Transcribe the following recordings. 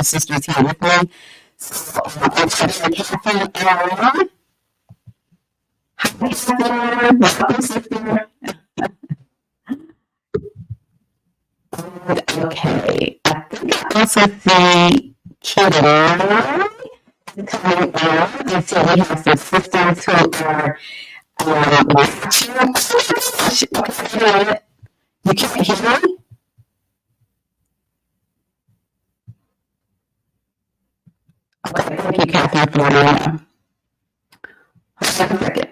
Sisters here with me. Okay, I think I also see Kitty. Let's see, we have some sisters who are watching. You can't hear me? Okay, thank you, Catherine, for letting me know. Hold on a second.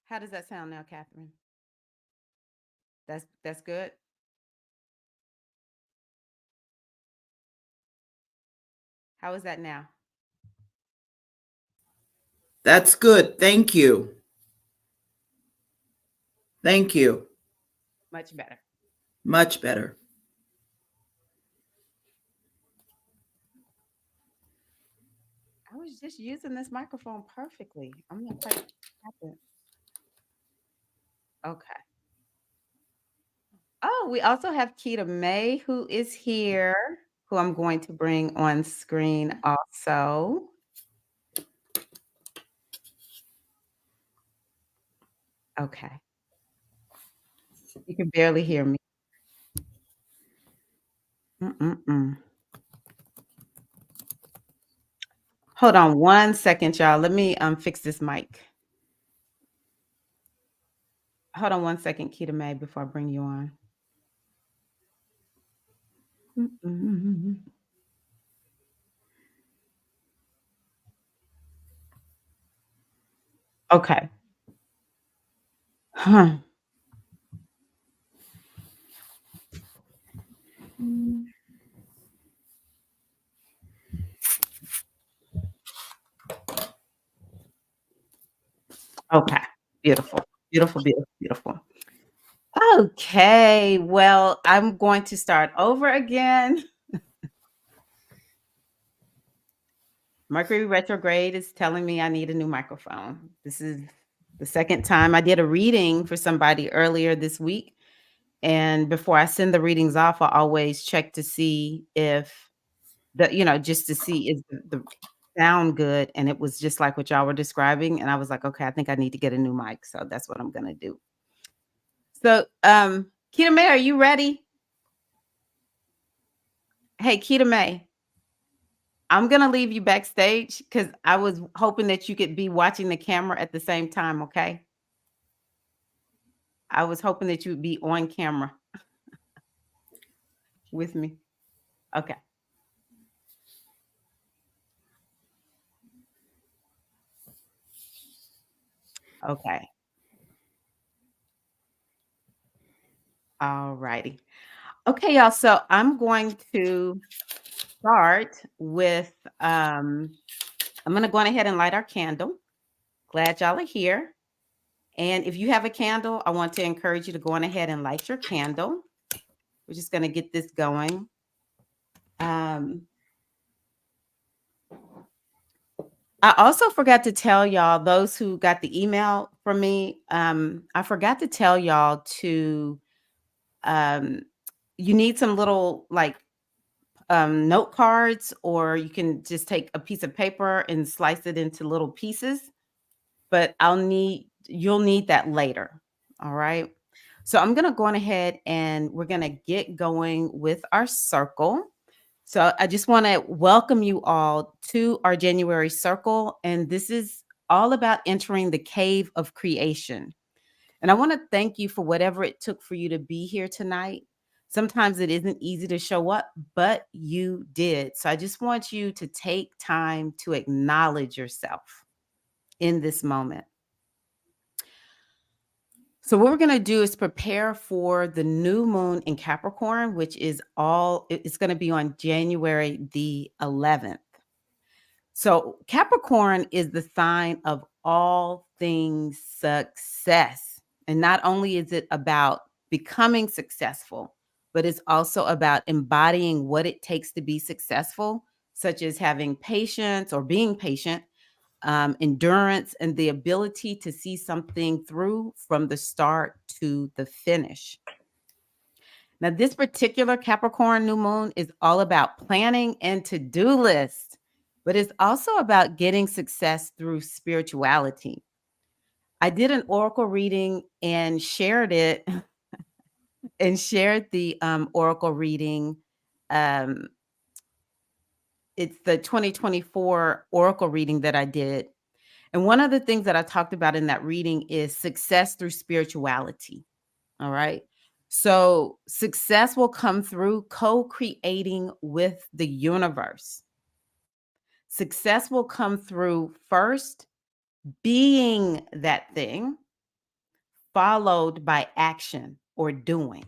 How does that sound now, Catherine? That's good. How is that now? That's good. Thank you. Thank you. Much better. Much better. I was just using this microphone perfectly. I'm not quite happy. Okay. Oh, we also have Keita May who is here, who I'm going to bring on screen also. Okay. You can barely hear me. Mm-mm-mm. Hold on one second, y'all. Let me fix this mic. Hold on one second, Keita May, before I bring you on. Mm-mm. Okay. Huh. Okay. Beautiful. Beautiful, beautiful, beautiful. Okay. Well, I'm going to start over again. Mercury retrograde is telling me I need a new microphone. This is the second time I did a reading for somebody earlier this week. And before I send the readings off, I always check to see if just to see is the sound good. And it was just like what y'all were describing. And I was like, okay, I think I need to get a new mic. So that's what I'm gonna do. So Keita May, are you ready? Hey, Keita May. I'm gonna leave you backstage because I was hoping that you could be watching the camera at the same time, okay? I was hoping that you would be on camera with me. Okay. Okay. All righty. Okay, y'all. So I'm going to start with I'm gonna go on ahead and light our candle. Glad y'all are here. And if you have a candle, I want to encourage you to go on ahead and light your candle. We're just gonna get this going. I also forgot to tell y'all, those who got the email from me, I forgot to tell y'all to you need some little like note cards, or you can just take a piece of paper and slice it into little pieces. But you'll need that later. All right. So I'm gonna go on ahead and we're gonna get going with our circle. So I just want to welcome you all to our January circle. And this is all about entering the cave of creation. And I want to thank you for whatever it took for you to be here tonight. Sometimes it isn't easy to show up, but you did. So I just want you to take time to acknowledge yourself in this moment. So what we're going to do is prepare for the new moon in Capricorn, which is it's going to be on January the 11th. So Capricorn is the sign of all things success. And not only is it about becoming successful, but it's also about embodying what it takes to be successful, such as having patience or being patient, endurance, and the ability to see something through from the start to the finish. Now, this particular Capricorn new moon is all about planning and to-do lists, but it's also about getting success through spirituality. I did an oracle reading and shared it and shared the oracle reading. Um, it's the 2024 oracle reading that I did. And one of the things that I talked about in that reading is success through spirituality. All right. So success will come through co creating with the universe. Success will come through first being that thing, followed by action or doing.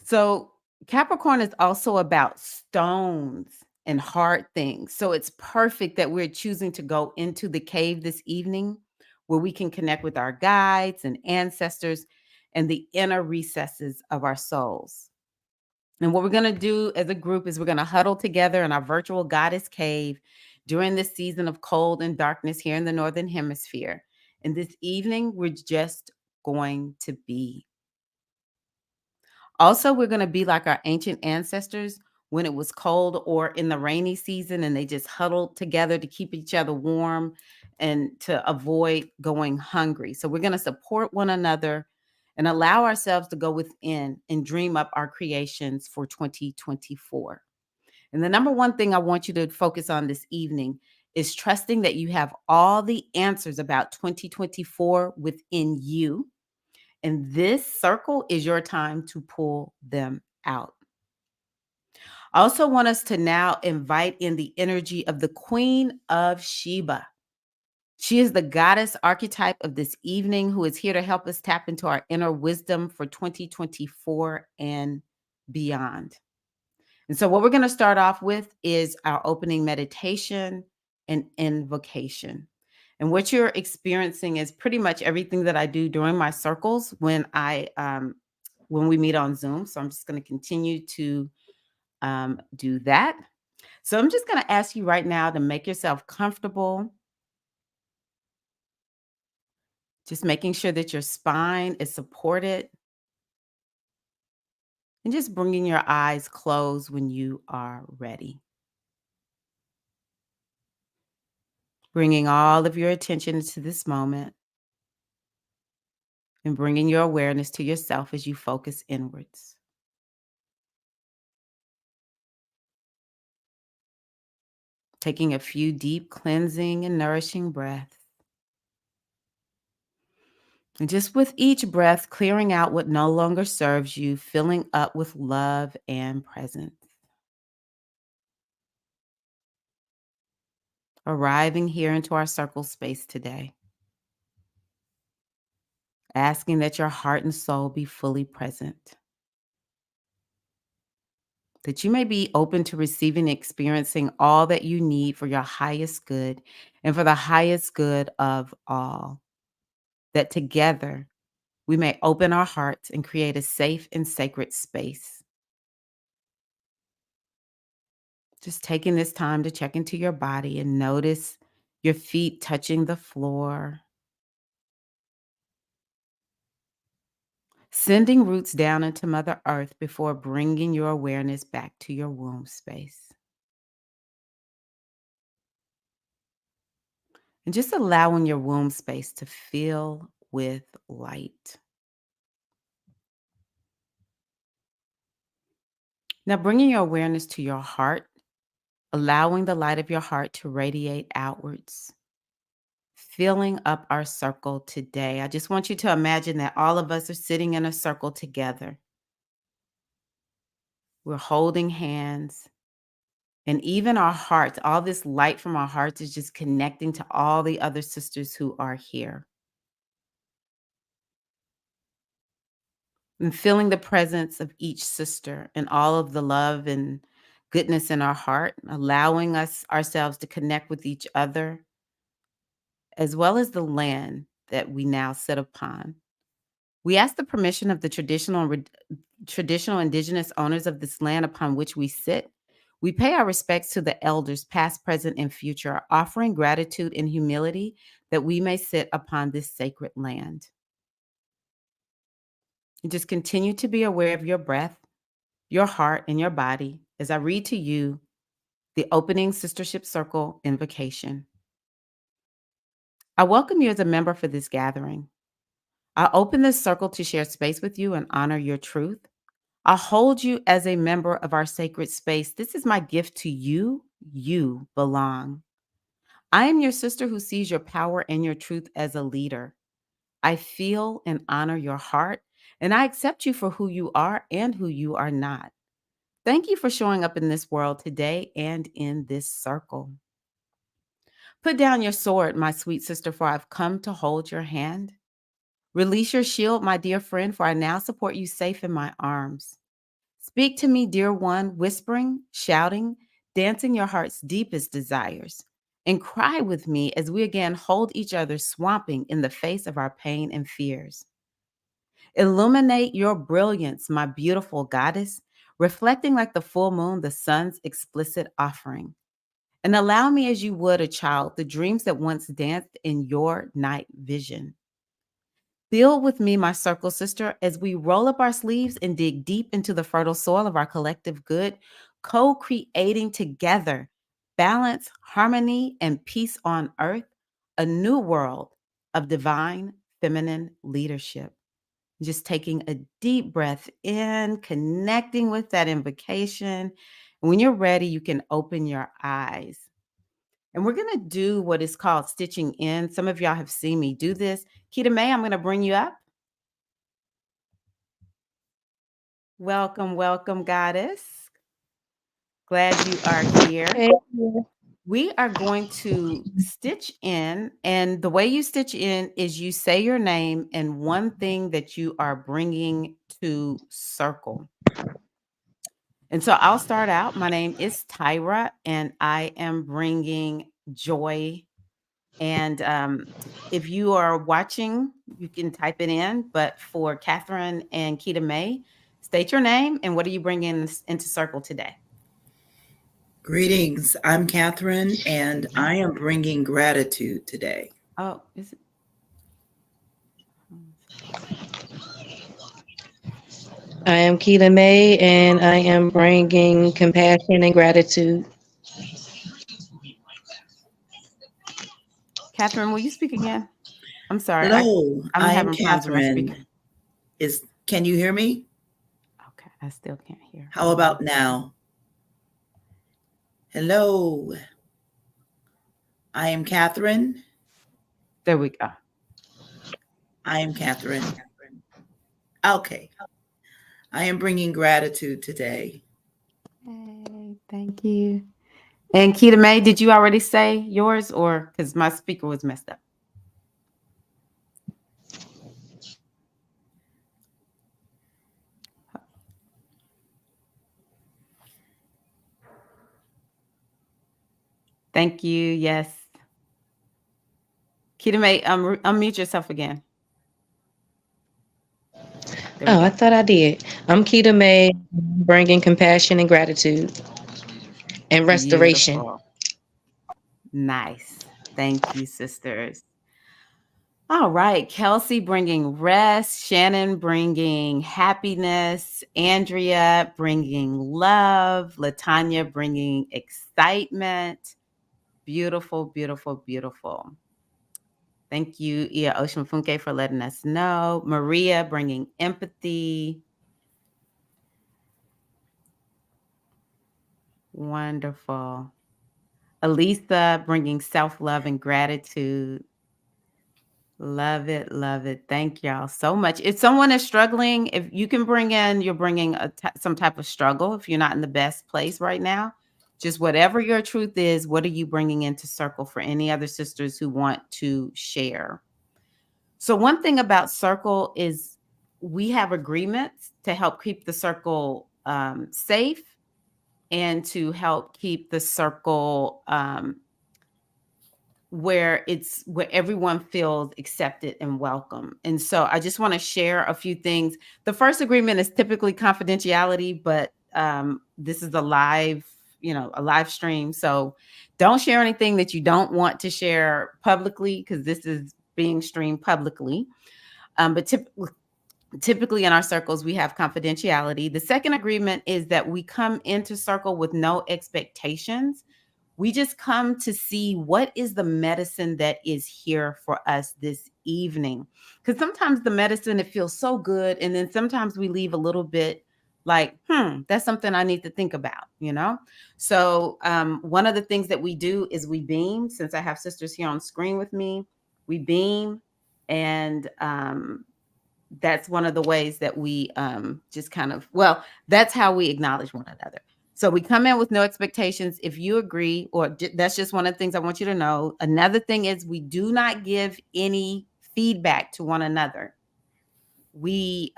So Capricorn is also about stones and hard things. So it's perfect that we're choosing to go into the cave this evening where we can connect with our guides and ancestors and the inner recesses of our souls. And what we're going to do as a group is we're going to huddle together in our virtual goddess cave during this season of cold and darkness here in the Northern Hemisphere. And this evening, we're just going to be. Also, we're going to be like our ancient ancestors when it was cold or in the rainy season, and they just huddled together to keep each other warm and to avoid going hungry. So, we're going to support one another and allow ourselves to go within and dream up our creations for 2024. And the number one thing I want you to focus on this evening is trusting that you have all the answers about 2024 within you, and this circle is your time to pull them out. I also want us to now invite in the energy of the Queen of Sheba. She is the goddess archetype of this evening who is here to help us tap into our inner wisdom for 2024 and beyond. And so, what we're going to start off with is our opening meditation and invocation. And what you're experiencing is pretty much everything that I do during my circles when we meet on Zoom. So I'm just going to continue to do that. So I'm just going to ask you right now to make yourself comfortable, just making sure that your spine is supported, and just bringing your eyes closed when you are ready. Bringing all of your attention to this moment and bringing your awareness to yourself as you focus inwards. Taking a few deep cleansing and nourishing breaths. And just with each breath, clearing out what no longer serves you, filling up with love and presence. Arriving here into our circle space today. Asking that your heart and soul be fully present. That you may be open to receiving and experiencing all that you need for your highest good and for the highest good of all. That together we may open our hearts and create a safe and sacred space. Just taking this time to check into your body and notice your feet touching the floor. Sending roots down into Mother Earth before bringing your awareness back to your womb space. And just allowing your womb space to fill with light. Now, bringing your awareness to your heart, allowing the light of your heart to radiate outwards, filling up our circle today. I just want you to imagine that all of us are sitting in a circle together. We're holding hands, and even our hearts, all this light from our hearts is just connecting to all the other sisters who are here. and feeling the presence of each sister and all of the love and goodness in our heart, allowing us ourselves to connect with each other, as well as the land that we now sit upon. We ask the permission of the traditional indigenous owners of this land upon which we sit. We pay our respects to the elders, past, present, and future, offering gratitude and humility that we may sit upon this sacred land. And just continue to be aware of your breath, your heart, and your body as I read to you the opening Sistership Circle invocation. I welcome you as a member for this gathering. I open this circle to share space with you and honor your truth. I hold you as a member of our sacred space. This is my gift to you. You belong. I am your sister who sees your power and your truth as a leader. I feel and honor your heart, and I accept you for who you are and who you are not. Thank you for showing up in this world today and in this circle. Put down your sword, my sweet sister, for I've come to hold your hand. Release your shield, my dear friend, for I now support you safe in my arms. Speak to me, dear one, whispering, shouting, dancing your heart's deepest desires, and cry with me as we again hold each other, swamping in the face of our pain and fears. Illuminate your brilliance, my beautiful goddess, reflecting like the full moon, the sun's explicit offering. And allow me, as you would a child, the dreams that once danced in your night vision. Build with me, my circle sister, as we roll up our sleeves and dig deep into the fertile soil of our collective good, co-creating together balance, harmony, and peace on earth, a new world of divine feminine leadership. Just taking a deep breath in, connecting with that invocation. And when you're ready, you can open your eyes. And we're going to do what is called stitching in. Some of y'all have seen me do this. Keita May, I'm going to bring you up. Welcome, welcome, goddess. Glad you are here. Hey. We are going to stitch in, and the way you stitch in is you say your name and one thing that you are bringing to circle. And so I'll start out. My name is Tyra, and I am bringing joy. And if you are watching, you can type it in. But for Catherine and Keita May, state your name and what are you bringing into circle today? Greetings. I'm Catherine, and I am bringing gratitude today. Oh, is it? I am Keita May, and I am bringing compassion and gratitude. Catherine, will you speak again? I'm sorry. Hello, I'm I am having problems with my speaker. Catherine. Can you hear me? Okay, I still can't hear. How about now? Hello. I am Catherine. There we go. I am Catherine. Okay. I am bringing gratitude today. Hey, thank you. And Keita May, did you already say yours or because my speaker was messed up? Thank you. Yes. Keita May, unmute yourself again. Oh, I thought I did. I'm Keita May, bringing compassion and gratitude and restoration. Beautiful. Nice. Thank you, sisters. All right. Kelsey bringing rest, Shannon bringing happiness, Andrea bringing love, Latanya bringing excitement. Beautiful, beautiful, beautiful. Thank you, Ia Ocean Funke, for letting us know. Maria bringing empathy. Wonderful. Elisa bringing self-love and gratitude. Love it, love it. Thank y'all so much. If someone is struggling, if you can bring in, you're bringing some type of struggle. If you're not in the best place right now, just whatever your truth is, what are you bringing into circle for any other sisters who want to share? So one thing about circle is we have agreements to help keep the circle safe and to help keep the circle where everyone feels accepted and welcome. And so I just want to share a few things. The first agreement is typically confidentiality, but this is a live stream. So don't share anything that you don't want to share publicly, because this is being streamed publicly. But typically in our circles, we have confidentiality. The second agreement is that we come into circle with no expectations. We just come to see what is the medicine that is here for us this evening. Because sometimes the medicine, it feels so good. And then sometimes we leave a little bit like, that's something I need to think about. So one of the things that we do is we beam. Since I have sisters here on screen with me, we beam. And that's one of the ways that we just that's how we acknowledge one another. So we come in with no expectations. If you agree, that's just one of the things I want you to know. Another thing is we do not give any feedback to one another. We,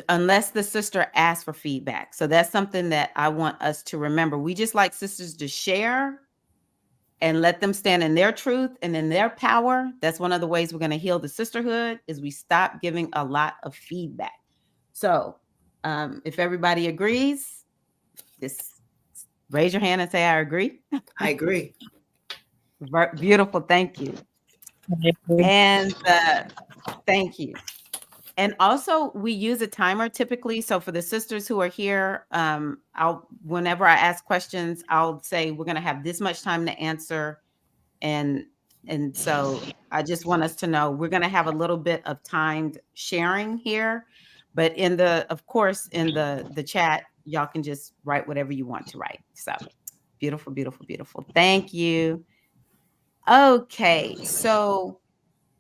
unless the sister asks for feedback. So that's something that I want us to remember. We just like sisters to share and let them stand in their truth and in their power. That's one of the ways we're going to heal the sisterhood, is we stop giving a lot of feedback. So if everybody agrees, just raise your hand and say, I agree. I agree. Beautiful. Thank you. And thank you. And also we use a timer typically. So for the sisters who are here, whenever I ask questions, I'll say, we're going to have this much time to answer. And so I just want us to know we're going to have a little bit of timed sharing here, but of course, in the chat, y'all can just write whatever you want to write. So beautiful, beautiful, beautiful. Thank you. Okay. So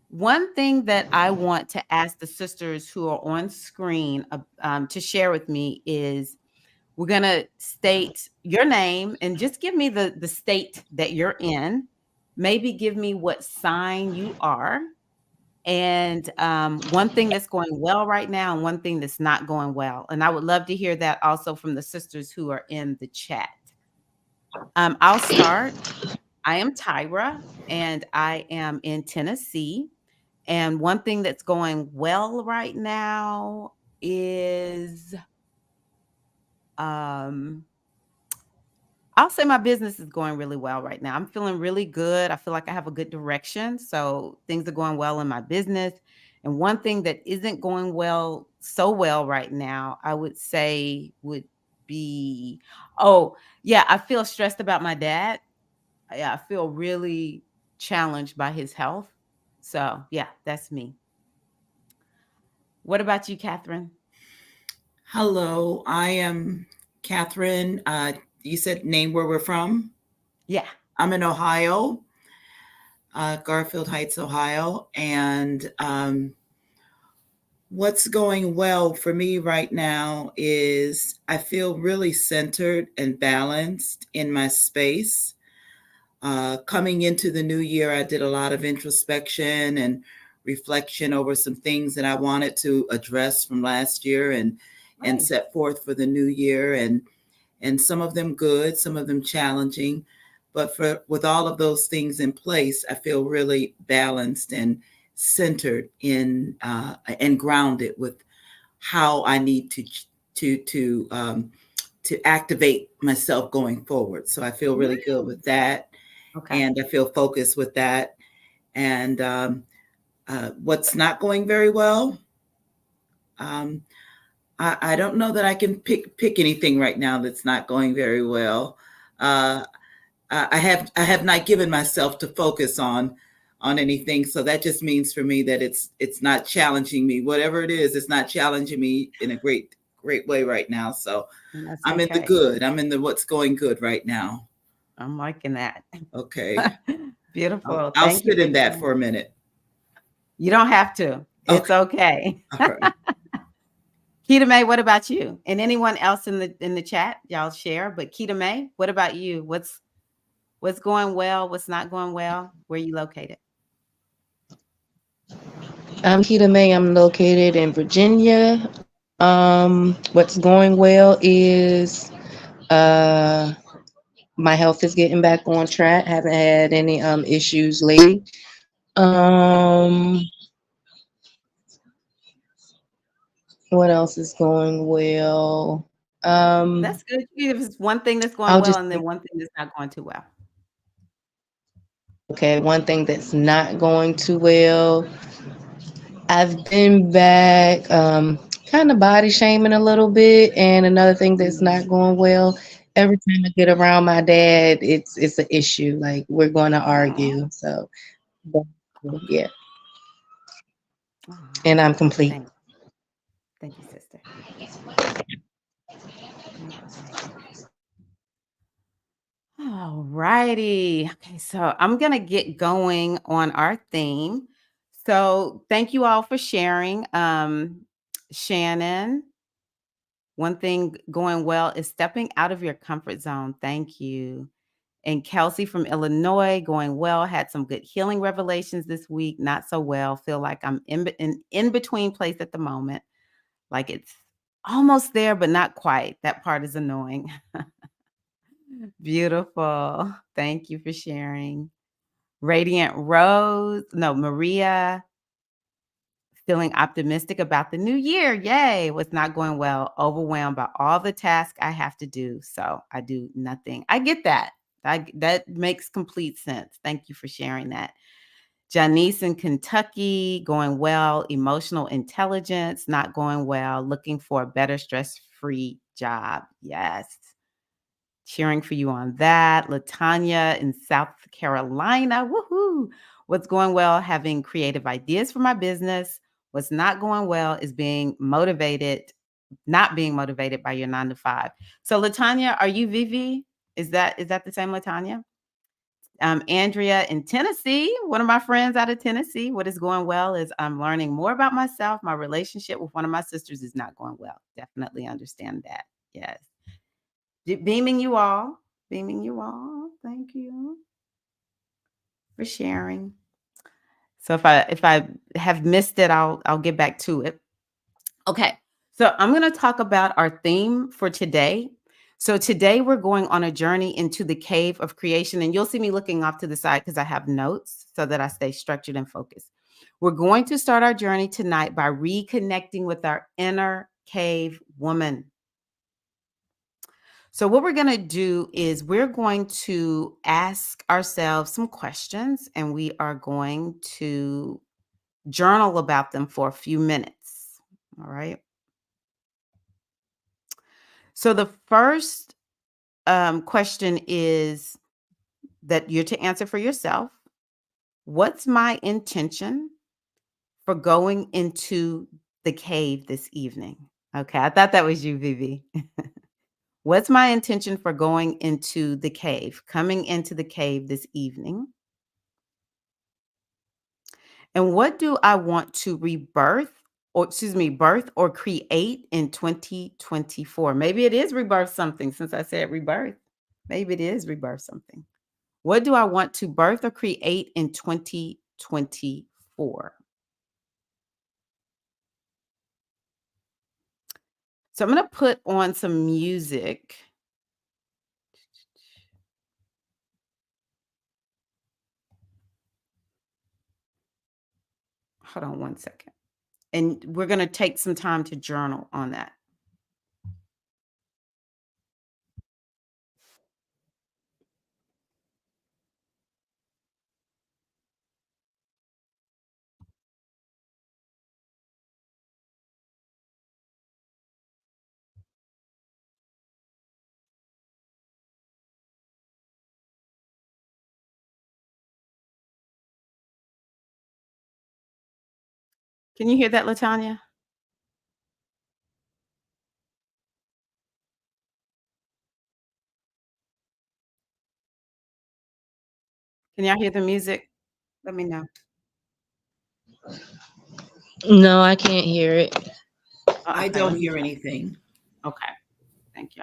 one thing that I want to ask the sisters who are on screen to share with me is, we're going to state your name and just give me the state that you're in. Maybe give me what sign you are. And one thing that's going well right now and one thing that's not going well. And I would love to hear that also from the sisters who are in the chat. I'll start. I am Tyra, and I am in Tennessee. And one thing that's going well right now is I'll say my business is going really well right now. I'm feeling really good. I feel like I have a good direction. So things are going well in my business. And one thing that isn't going so well right now, I would say would be, I feel stressed about my dad. Yeah, I feel really challenged by his health. So yeah, that's me. What about you, Catherine? Hello, I am Catherine. You said name where we're from? Yeah. I'm in Ohio, Garfield Heights, Ohio. And what's going well for me right now is I feel really centered and balanced in my space. Coming into the new year, I did a lot of introspection and reflection over some things that I wanted to address from last year and set forth for the new year. And some of them good, some of them challenging. But with all of those things in place, I feel really balanced and centered in and grounded with how I need to activate myself going forward. So I feel really good with that. Okay. And I feel focused with that. And what's not going very well? I don't know that I can pick anything right now that's not going very well. I have not given myself to focus on anything, so that just means for me that it's not challenging me. Whatever it is, it's not challenging me in a great way right now. So I'm in the good. I'm in the what's going good right now. I'm liking that. Okay. Beautiful. I'll sit in that for a minute. You don't have to. It's okay. All right. Keita May, what about you? And anyone else in the chat, y'all share. But Keita May, what about you? What's going well? What's not going well? Where are you located? I'm Keita May. I'm located in Virginia. What's going well is uh, my health is getting back on track. Haven't had any issues lately. Um, what else is going well? That's good. You give us one thing that's going I'll well just and then one thing that's not going too well. okay. One thing that's not going too well. I've been back, kind of body shaming a little bit, and another thing that's not going well. Every time I get around my dad, it's an issue. Like we're going to Aw. argue. So, but, Okay. yeah, Aw. and I'm complete. Thank you, sister. Thank you, thank you. All righty. Okay, so I'm gonna get going on our theme. So thank you all for sharing. Shannon, one thing going well is stepping out of your comfort zone. Thank you. And Kelsey from Illinois, going well, had some good healing revelations this week. Not so well. Feel like I'm in between place at the moment. Like it's almost there, but not quite. That part is annoying. Beautiful. Thank you for sharing. Radiant Rose, no, Maria, feeling optimistic about the new year. Yay. What's not going well? Overwhelmed by all the tasks I have to do. So I do nothing. I get that. That makes complete sense. Thank you for sharing that. Janice in Kentucky, going well. Emotional intelligence, not going well. Looking for a better stress-free job. Yes. Cheering for you on that. Latanya in South Carolina. Woohoo. What's going well? Having creative ideas for my business. What's not going well is not being motivated by your 9 to 5. So Latanya, are you Vivi? Is that the same Latanya? Andrea in Tennessee, one of my friends out of Tennessee. What is going well is I'm learning more about myself. My relationship with one of my sisters is not going well. Definitely understand that. Yes. Beaming you all. Beaming you all. Thank you for sharing. So if I have missed it, I'll get back to it. Okay. So I'm going to talk about our theme for today. So today we're going on a journey into the cave of creation, and you'll see me looking off to the side because I have notes so that I stay structured and focused. We're going to start our journey tonight by reconnecting with our inner cave woman. So what we're going to do is we're going to ask ourselves some questions and we are going to journal about them for a few minutes. All right. So the first question is that you're to answer for yourself. What's my intention for going into the cave this evening? Okay. I thought that was you, Vivi. What's my intention for going into the cave, coming into the cave this evening? And what do I want to birth or create in 2024? Maybe it is rebirth something since I said rebirth. Maybe it is rebirth something. What do I want to birth or create in 2024? So I'm going to put on some music. Hold on one second. And we're going to take some time to journal on that. Can you hear that, Latanya? Can y'all hear the music? Let me know. No, I can't hear it. Oh, I okay, don't let me hear try. anything. Okay, thank you.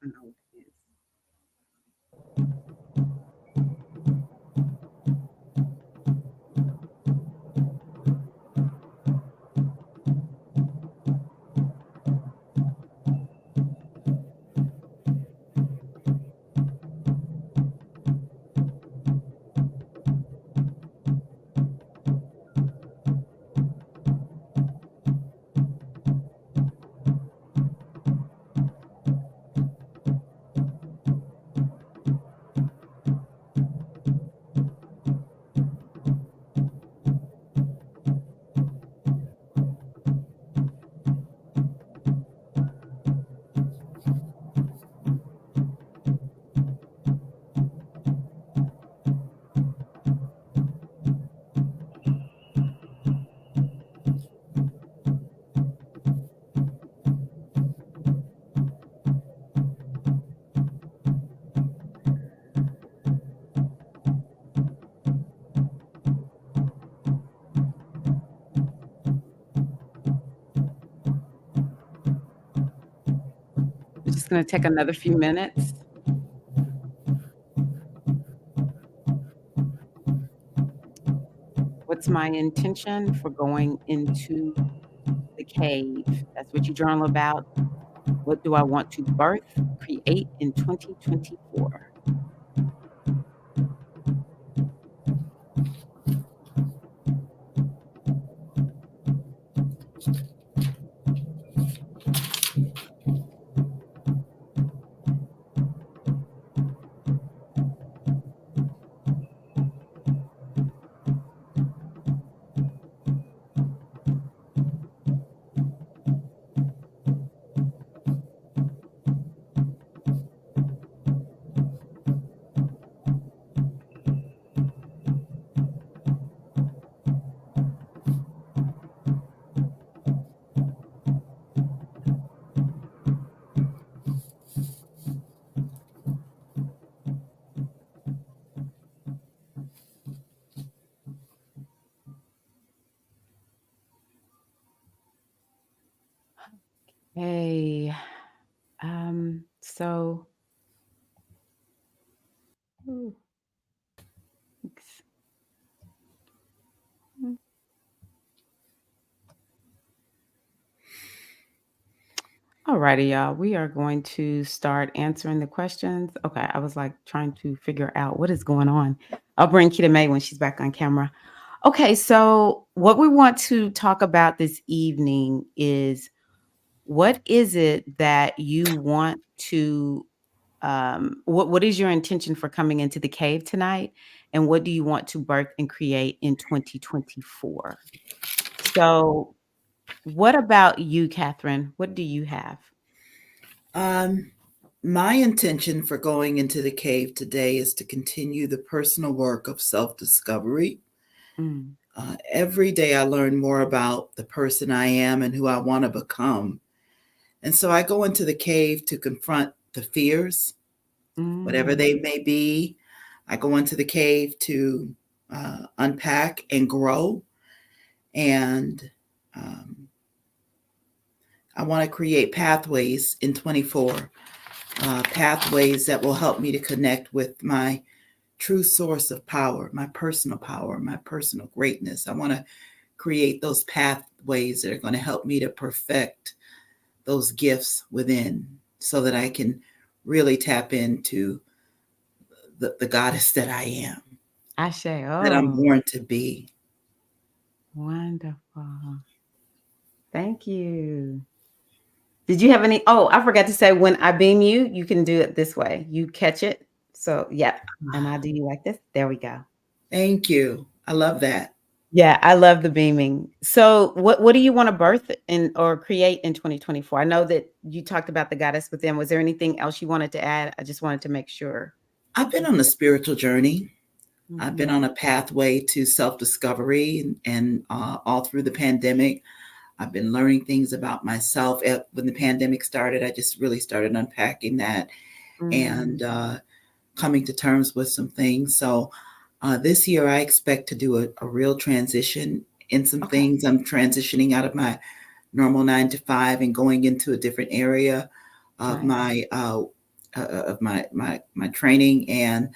I know what it is. We're just going to take another few minutes. What's my intention for going into the cave? That's what you journal about. What do I want to birth, create in 2024? Hey, so ooh, thanks. Mm. Alrighty, y'all. We are going to start answering the questions. Okay, I was like trying to figure out what is going on. I'll bring Kita May when she's back on camera. Okay, so what we want to talk about this evening is what is it that you want to what is your intention for coming into the cave tonight, and what do you want to birth and create in 2024? So what about you, Catherine? What do you have? My intention for going into the cave today is to continue the personal work of self-discovery. Mm, Every day I learn more about the person I am and who I want to become. And so I go into the cave to confront the fears, whatever mm. they may be. I go into the cave to unpack and grow. And I want to create pathways in 24, pathways that will help me to connect with my true source of power, my personal greatness. I want to create those pathways that are going to help me to perfect those gifts within so that I can really tap into the goddess that I am, Ashe. that I'm Oh, born to be. wonderful. Thank you. Did you have any? Oh, I forgot to say when I beam you, you can do it this way. You catch it. So, yeah. And I do you like this. There we go. Thank you. I love that. Yeah, I love the beaming. So, what do you want to birth in or create in 2024? I know that you talked about the goddess within. Was there anything else you wanted to add? I just wanted to make sure. I've been on a spiritual journey. I've been Mhm. on a pathway to self-discovery, and all through the pandemic, I've been learning things about myself. When the pandemic started, I just really started unpacking that and coming to terms with some things. So this year, I expect to do a real transition in some Okay. things. I'm transitioning out of my normal 9 to 5 and going into a different area of Nice. my training. And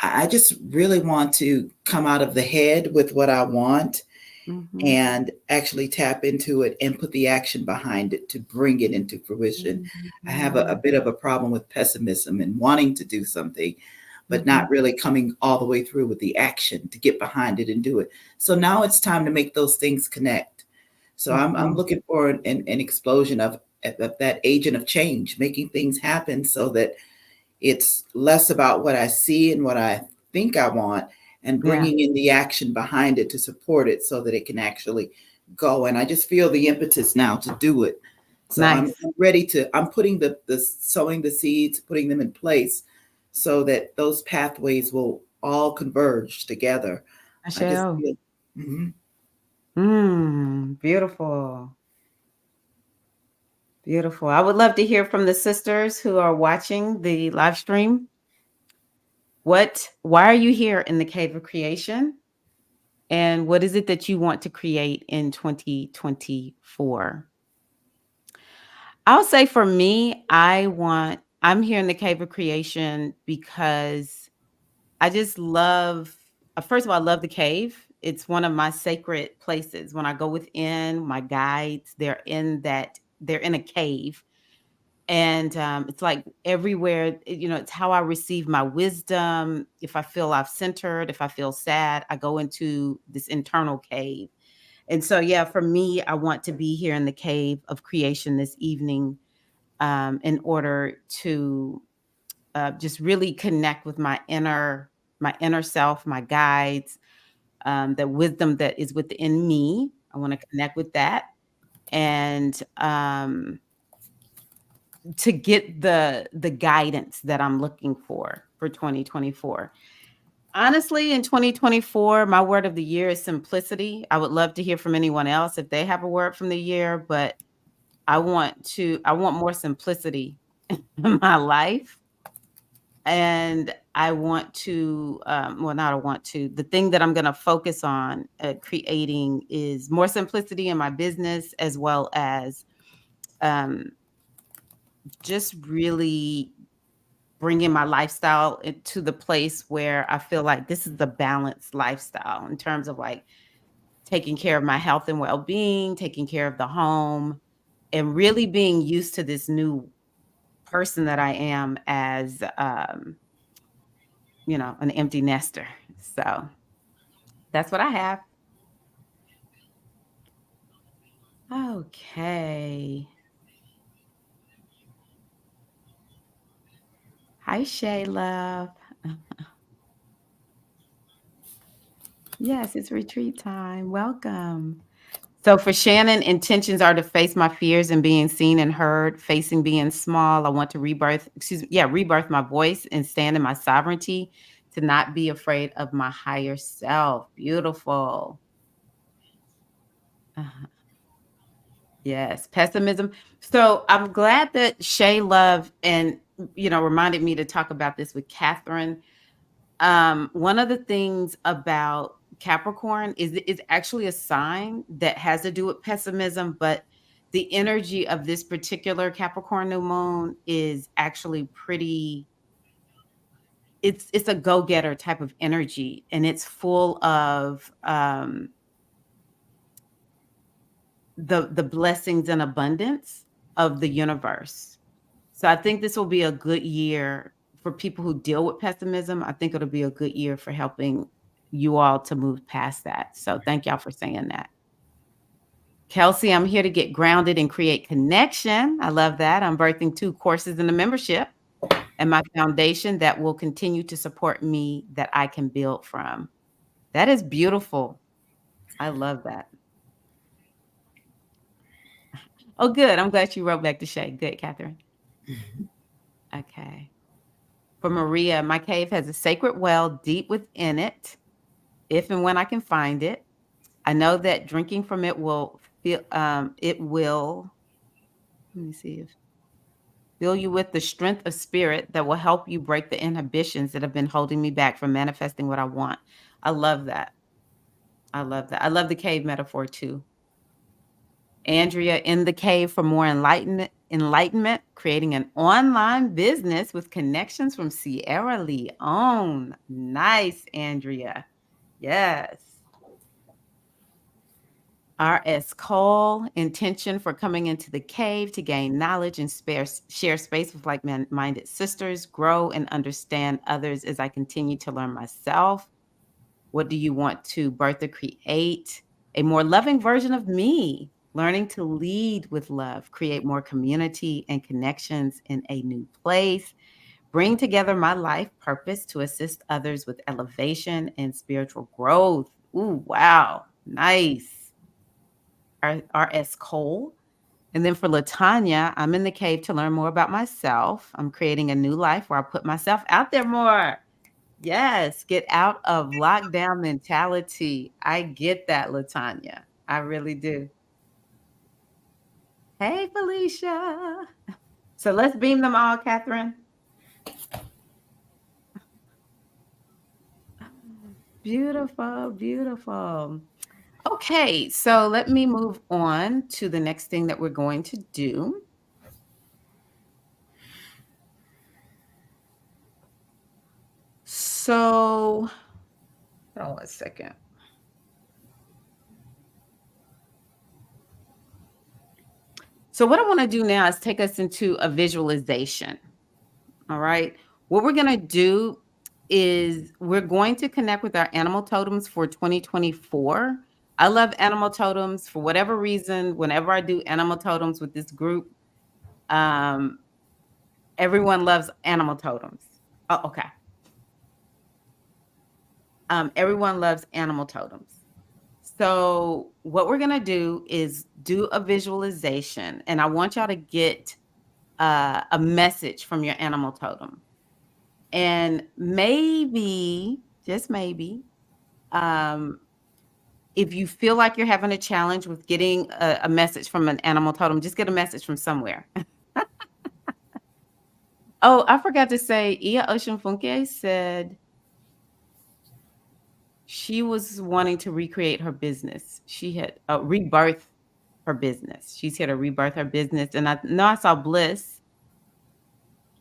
I just really want to come out of the head with what I want Mm-hmm. and actually tap into it and put the action behind it to bring it into fruition. I have a bit of a problem with pessimism and wanting to do something, but Mm-hmm. not really coming all the way through with the action to get behind it and do it. So now it's time to make those things connect. So I'm Mm-hmm. looking for an explosion of that agent of change, making things happen so that it's less about what I see and what I think I want and Yeah. bringing in the action behind it to support it so that it can actually go. And I just feel the impetus now to do it. So I'm Nice. ready to, I'm putting the sowing the seeds, putting them in place so that those pathways will all converge together. I just Michelle. feel, mhm. Beautiful. Beautiful. I would love to hear from the sisters who are watching the live stream. Why are you here in the Cave of Creation? And what is it that you want to create in 2024? I'll say for me, I'm here in the Cave of Creation because I just love, first of all, I love the cave. It's one of my sacred places. When I go within, my guides, they're in a cave. And it's like everywhere, it's how I receive my wisdom. If I feel I've centered, if I feel sad, I go into this internal cave. And so, yeah, for me, I want to be here in the cave of creation this evening in order to just really connect with my inner self, my guides, the wisdom that is within me. I want to connect with that and to get the guidance that I'm looking for 2024. Honestly, in 2024, my word of the year is simplicity. I would love to hear from anyone else if they have a word from the year, but I want more simplicity in my life. And I want to, well, not I want to, the thing that I'm going to focus on creating is more simplicity in my business, as well as um, just really bringing my lifestyle into the place where I feel like this is the balanced lifestyle in terms of like taking care of my health and well-being, taking care of the home, and really being used to this new person that I am as an empty nester. So that's what I have. Okay. Hi, Shayla. Yes, it's retreat time. Welcome. So for Shannon, intentions are to face my fears and being seen and heard, facing being small. I want to rebirth my voice and stand in my sovereignty, to not be afraid of my higher self. Beautiful. Uh-huh. Yes, pessimism. So I'm glad that Shay Love and reminded me to talk about this with Catherine. One of the things about Capricorn is actually a sign that has to do with pessimism, but the energy of this particular Capricorn new moon is actually pretty. It's a go-getter type of energy, and it's full of the blessings and abundance of the universe. So I think this will be a good year for people who deal with pessimism. I think it'll be a good year for helping you all to move past that. So thank y'all for saying that. Kelsey, I'm here to get grounded and create connection. I love that. I'm birthing 2 courses in the membership and my foundation that will continue to support me, that I can build from. That is beautiful. I love that. Oh, good. I'm glad you wrote back to Shay. Good, Catherine. Okay. For Maria, my cave has a sacred well deep within it, if and when I can find it. I know that drinking from it will it will, let me see if fill you with the strength of spirit that will help you break the inhibitions that have been holding me back from manifesting what I want. I love that. I love that. I love the cave metaphor too. Andrea in the cave for more enlightenment, creating an online business with connections from Sierra Leone. Nice, Andrea. Yes. R.S. Cole, intention for coming into the cave to gain knowledge and share space with like-minded sisters, grow and understand others as I continue to learn myself. What do you want to birth or create? A more loving version of me, learning to lead with love, create more community and connections in a new place, bring together my life purpose to assist others with elevation and spiritual growth. Ooh, wow. Nice. R.S. Cole. And then for Latanya, I'm in the cave to learn more about myself. I'm creating a new life where I put myself out there more. Yes, get out of lockdown mentality. I get that, Latanya. I really do. Hey, Felicia. So let's beam them all, Catherine. Beautiful, beautiful. Okay, so let me move on to the next thing that we're going to do. So, hold on a second. So what I want to do now is take us into a visualization. All right. What we're going to do is we're going to connect with our animal totems for 2024. I love animal totems for whatever reason. Whenever I do animal totems with this group, everyone loves animal totems. Oh, okay. Everyone loves animal totems. So what we're going to do is do a visualization, and I want y'all to get a message from your animal totem. And maybe, just maybe, if you feel like you're having a challenge with getting a message from an animal totem, just get a message from somewhere. Oh, I forgot to say, Ia Ocean Funke said she was wanting to recreate her business. She had rebirth her business. She's here to rebirth her business. And I know I saw Bliss.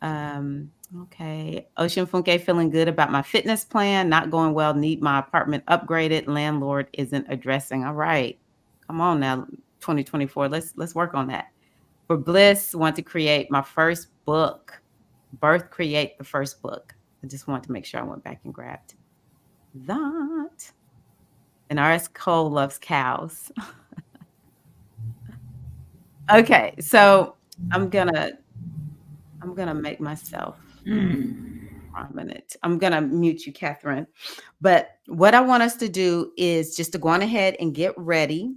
Okay. Ocean Funke feeling good about my fitness plan. Not going well. Need my apartment upgraded. Landlord isn't addressing. All right. Come on now, 2024. Let's work on that. For Bliss, want to create my first book. Birth create the first book. I just want to make sure I went back and grabbed that. And R.S. Cole loves cows. Okay, so I'm gonna make myself prominent. I'm gonna mute you, Catherine. But what I want us to do is just to go on ahead and get ready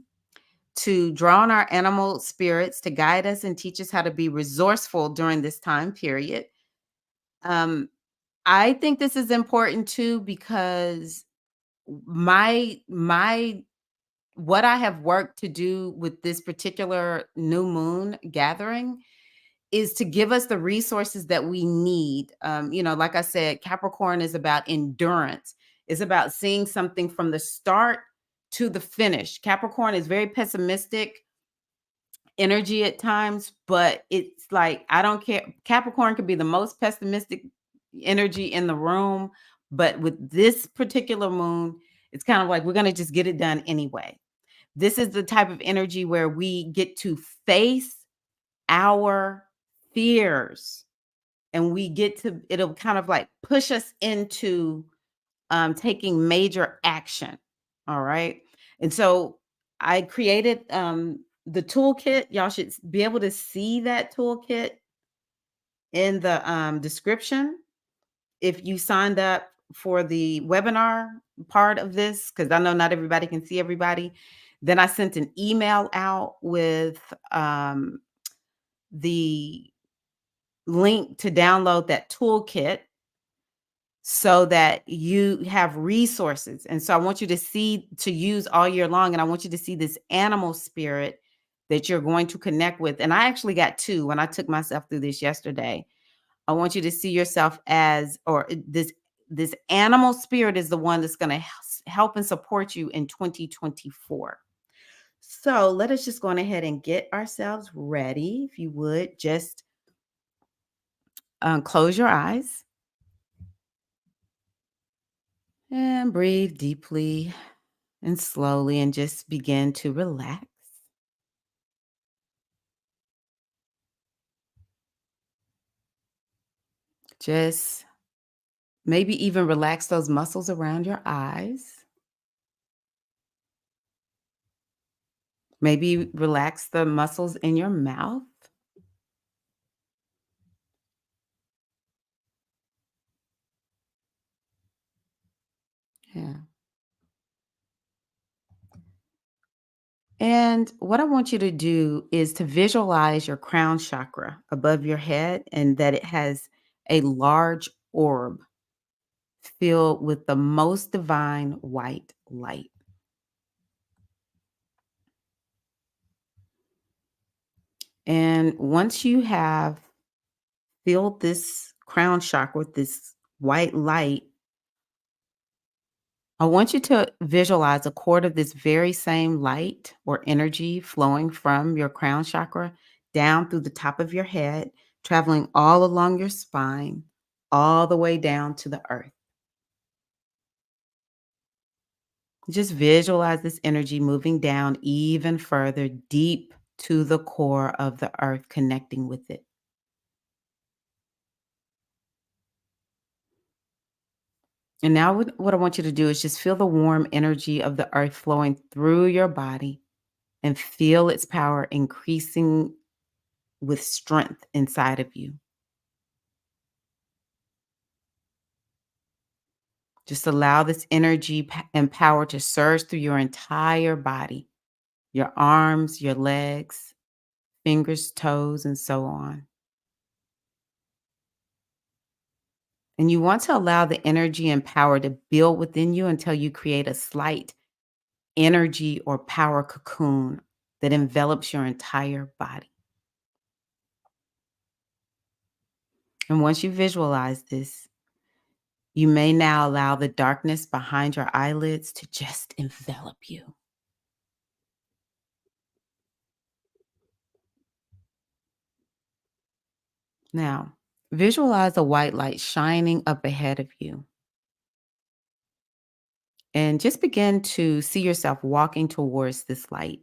to draw on our animal spirits to guide us and teach us how to be resourceful during this time period. I think this is important too because my what I have worked to do with this particular new moon gathering is to give us the resources that we need. Like I said, Capricorn is about endurance. It's about seeing something from the start to the finish. Capricorn is very pessimistic energy at times, but it's like, I don't care. Capricorn could be the most pessimistic energy in the room, but with this particular moon, it's kind of like we're going to just get it done anyway. This is the type of energy where we get to face our fears and we get to, it'll kind of like push us into taking major action. All right. And so I created the toolkit. Y'all should be able to see that toolkit in the description if you signed up for the webinar part of this, because I know not everybody can see everybody. Then I sent an email out with the link to download that toolkit. so that you have resources. And so I want you to use all year long. And I want you to see this animal spirit that you're going to connect with. And I actually got two when I took myself through this yesterday. I want you to see yourself as, or this animal spirit is the one that's going to help and support you in 2024. So let us just go on ahead and get ourselves ready. If you would just close your eyes and breathe deeply and slowly and just begin to relax. Just maybe even relax those muscles around your eyes. Maybe relax the muscles in your mouth. Yeah. And what I want you to do is to visualize your crown chakra above your head and that it has a large orb filled with the most divine white light. And once you have filled this crown chakra with this white light, I want you to visualize a cord of this very same light or energy flowing from your crown chakra down through the top of your head, traveling all along your spine, all the way down to the earth. Just visualize this energy moving down even further, deep to the core of the earth, connecting with it. And now, what I want you to do is just feel the warm energy of the earth flowing through your body and feel its power increasing with strength inside of you. Just allow this energy and power to surge through your entire body, your arms, your legs, fingers, toes, and so on. And you want to allow the energy and power to build within you until you create a slight energy or power cocoon that envelops your entire body. And once you visualize this, you may now allow the darkness behind your eyelids to just envelop you. Now, visualize a white light shining up ahead of you. And just begin to see yourself walking towards this light.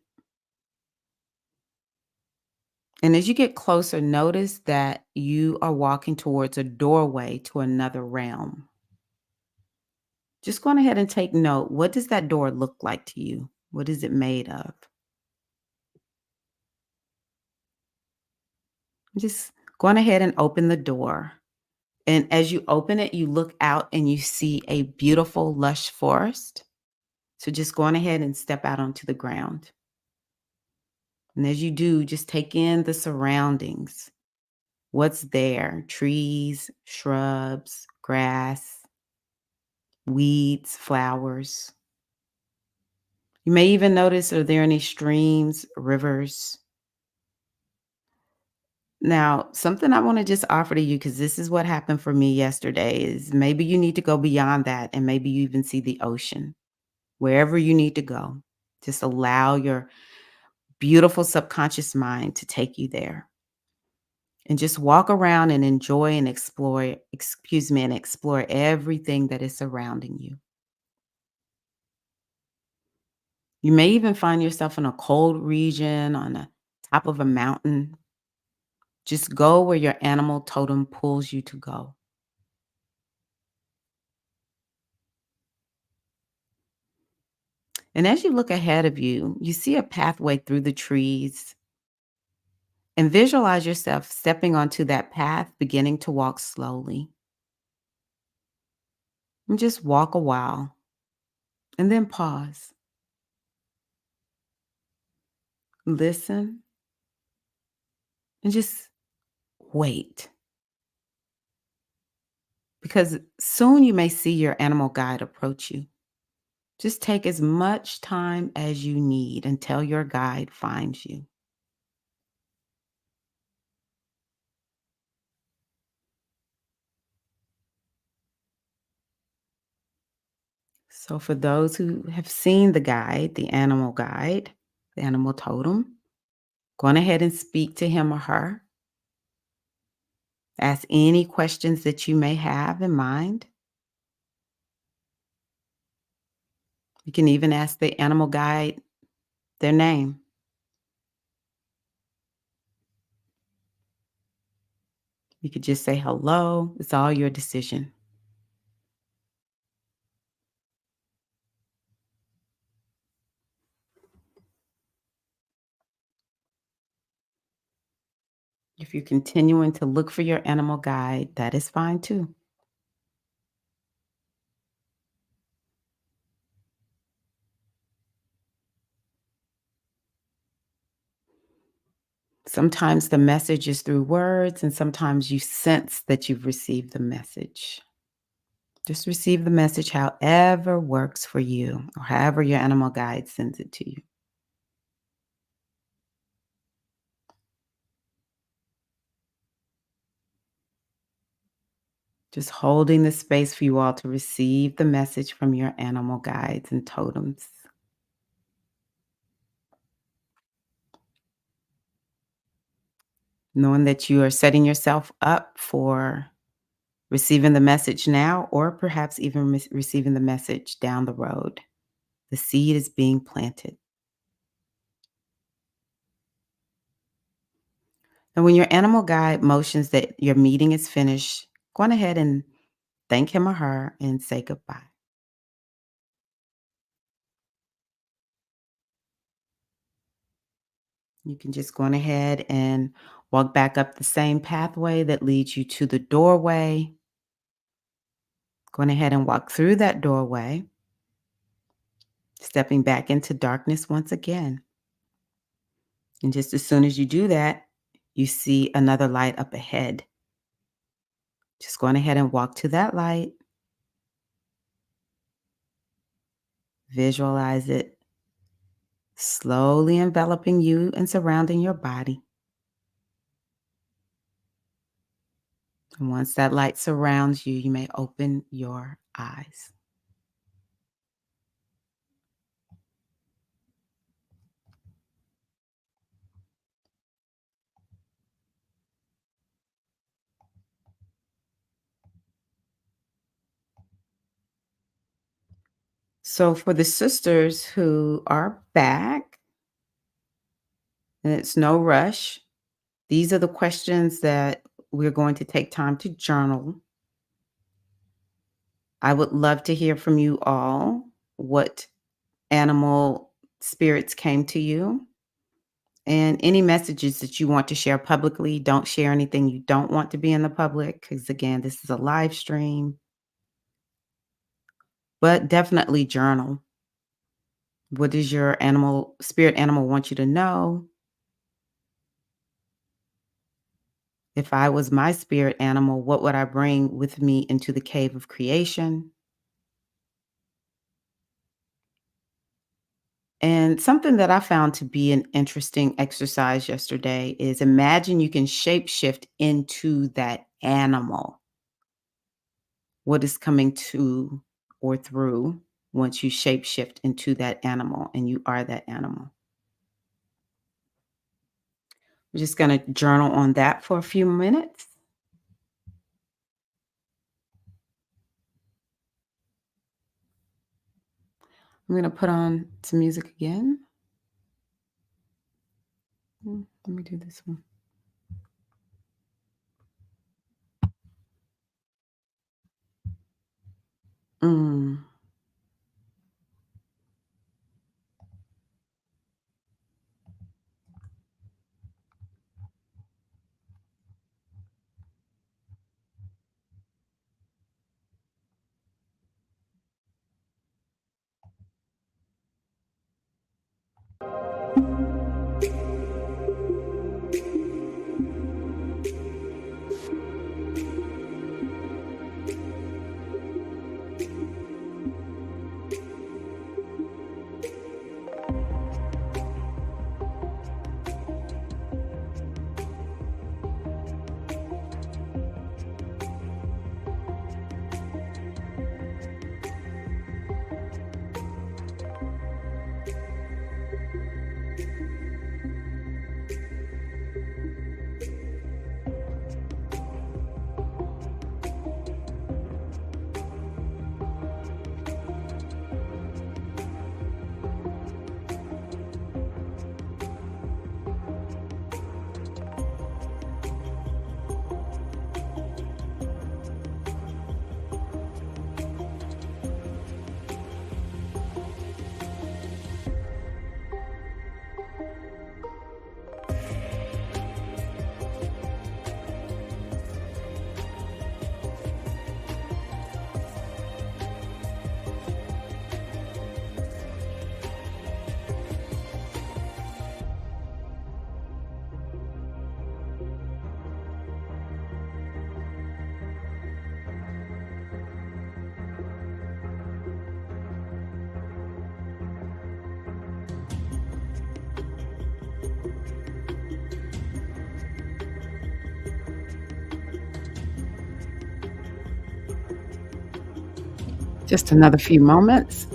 And as you get closer, notice that you are walking towards a doorway to another realm. Just go on ahead and take note. What does that door look like to you? What is it made of? Just go on ahead and open the door. And as you open it, you look out and you see a beautiful, lush forest. So just go on ahead and step out onto the ground. And as you do, just take in the surroundings. What's there? Trees, shrubs, grass, weeds, flowers. You may even notice, are there any streams, rivers? Now, something I want to just offer to you, because this is what happened for me yesterday, is maybe you need to go beyond that and maybe you even see the ocean. Wherever you need to go, just allow your beautiful subconscious mind to take you there. And just walk around and enjoy and explore everything that is surrounding you. You may even find yourself in a cold region on the top of a mountain. Just go where your animal totem pulls you to go. And as you look ahead of you, you see a pathway through the trees and visualize yourself stepping onto that path, beginning to walk slowly. And just walk a while and then pause. Listen and just wait. because soon you may see your animal guide approach you. Just take as much time as you need until your guide finds you. So, for those who have seen the guide, the animal totem, go on ahead and speak to him or her. Ask any questions that you may have in mind. You can even ask the animal guide their name. You could just say hello. It's all your decision. If you're continuing to look for your animal guide, that is fine too. Sometimes the message is through words, and sometimes you sense that you've received the message. Just receive the message however works for you, or however your animal guide sends it to you. Just holding the space for you all to receive the message from your animal guides and totems. Knowing that you are setting yourself up for receiving the message now, or perhaps even receiving the message down the road. The seed is being planted. And when your animal guide motions that your meeting is finished, go on ahead and thank him or her and say goodbye. You can just go on ahead and walk back up the same pathway that leads you to the doorway. Go on ahead and walk through that doorway, stepping back into darkness once again. And just as soon as you do that, you see another light up ahead. Just go on ahead and walk to that light. Visualize it slowly enveloping you and surrounding your body. And once that light surrounds you, you may open your eyes. So for the sisters who are back, and it's no rush, these are the questions that we're going to take time to journal. I would love to hear from you all what animal spirits came to you and any messages that you want to share publicly. Don't share anything you don't want to be in the public because, again, this is a live stream. But definitely journal. What does your spirit animal want you to know? If I was my spirit animal, what would I bring with me into the cave of creation? And something that I found to be an interesting exercise yesterday is imagine you can shapeshift into that animal. What is coming to or through once you shapeshift into that animal and you are that animal? We're just going to journal on that for a few minutes. I'm going to put on some music again. Let me do this one. Mm. Just another few moments.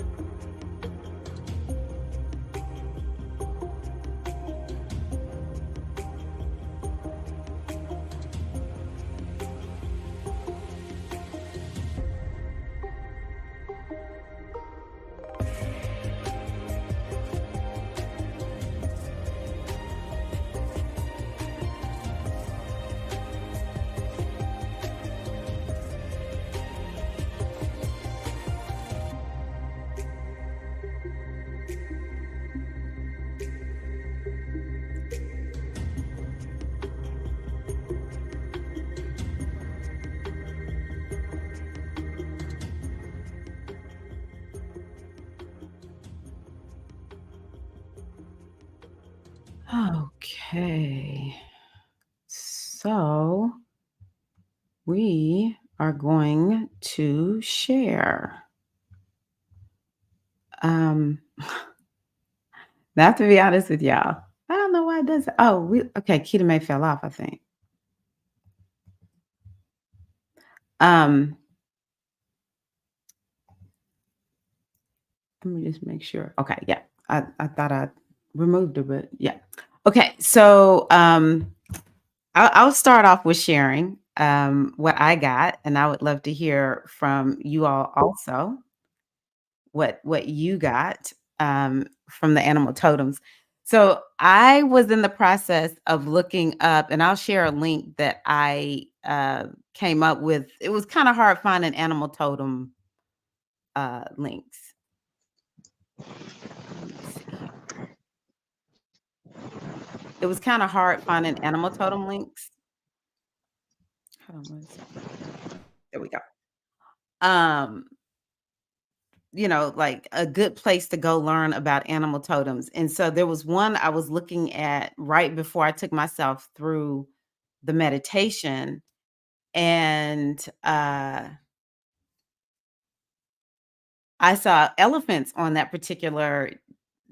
Okay. So we are going to share. Now, to be honest with y'all, I don't know why it does. Oh, okay. Keita May fell off, I think. Um, Let me just make sure. Okay, yeah. I thought I removed it, but yeah. Okay, so I'll start off with sharing what I got, and I would love to hear from you all also what you got from the animal totems. So I was in the process of looking up, and I'll share a link that I came up with. It was kind of hard finding animal totem links. Let me see here. It was kind of hard finding animal totem links. Hold on one second. There we go. Um, like a good place to go learn about animal totems. And so there was one I was looking at right before I took myself through the meditation. And I saw elephants on that particular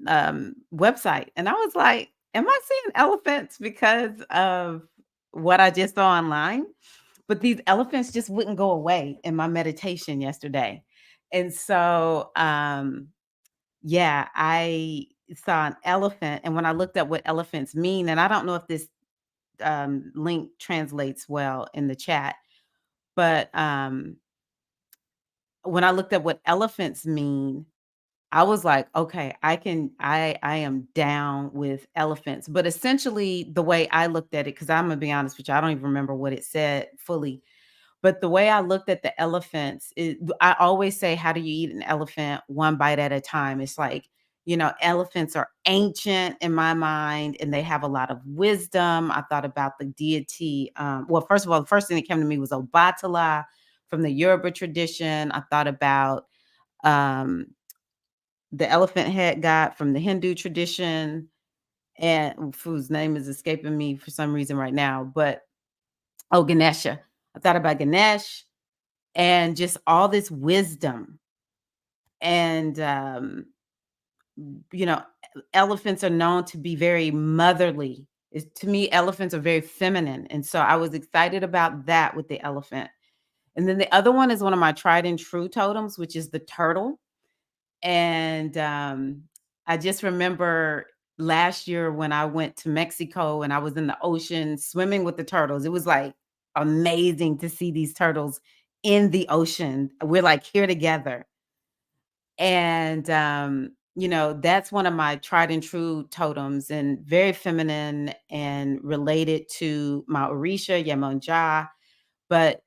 website. And I was like, am I seeing elephants because of what I just saw online? But these elephants just wouldn't go away in my meditation yesterday. And so, yeah, I saw an elephant. And when I looked up what elephants mean, and I don't know if this link translates well in the chat, but when I looked up what elephants mean, I was like, okay, I am down with elephants. But essentially the way I looked at it, because I'm gonna be honest with you, I don't even remember what it said fully. But the way I looked at the elephants, I always say, how do you eat an elephant? One bite at a time. It's like, elephants are ancient in my mind and they have a lot of wisdom. I thought about the deity. Well, first of all, the first thing that came to me was Obatala from the Yoruba tradition. I thought about um, the elephant head god from the Hindu tradition, and whose name is escaping me for some reason right now. But Ganesha. I thought about Ganesh and just all this wisdom. And you know, elephants are known to be very motherly. To me, elephants are very feminine. And so I was excited about that with the elephant. And then the other one is one of my tried and true totems, which is the turtle. And I just remember last year when I went to Mexico and I was in the ocean swimming with the turtles. It was like amazing to see these turtles in the ocean. We're like here together. And that's one of my tried and true totems, and very feminine and related to my Orisha, Yemonja. But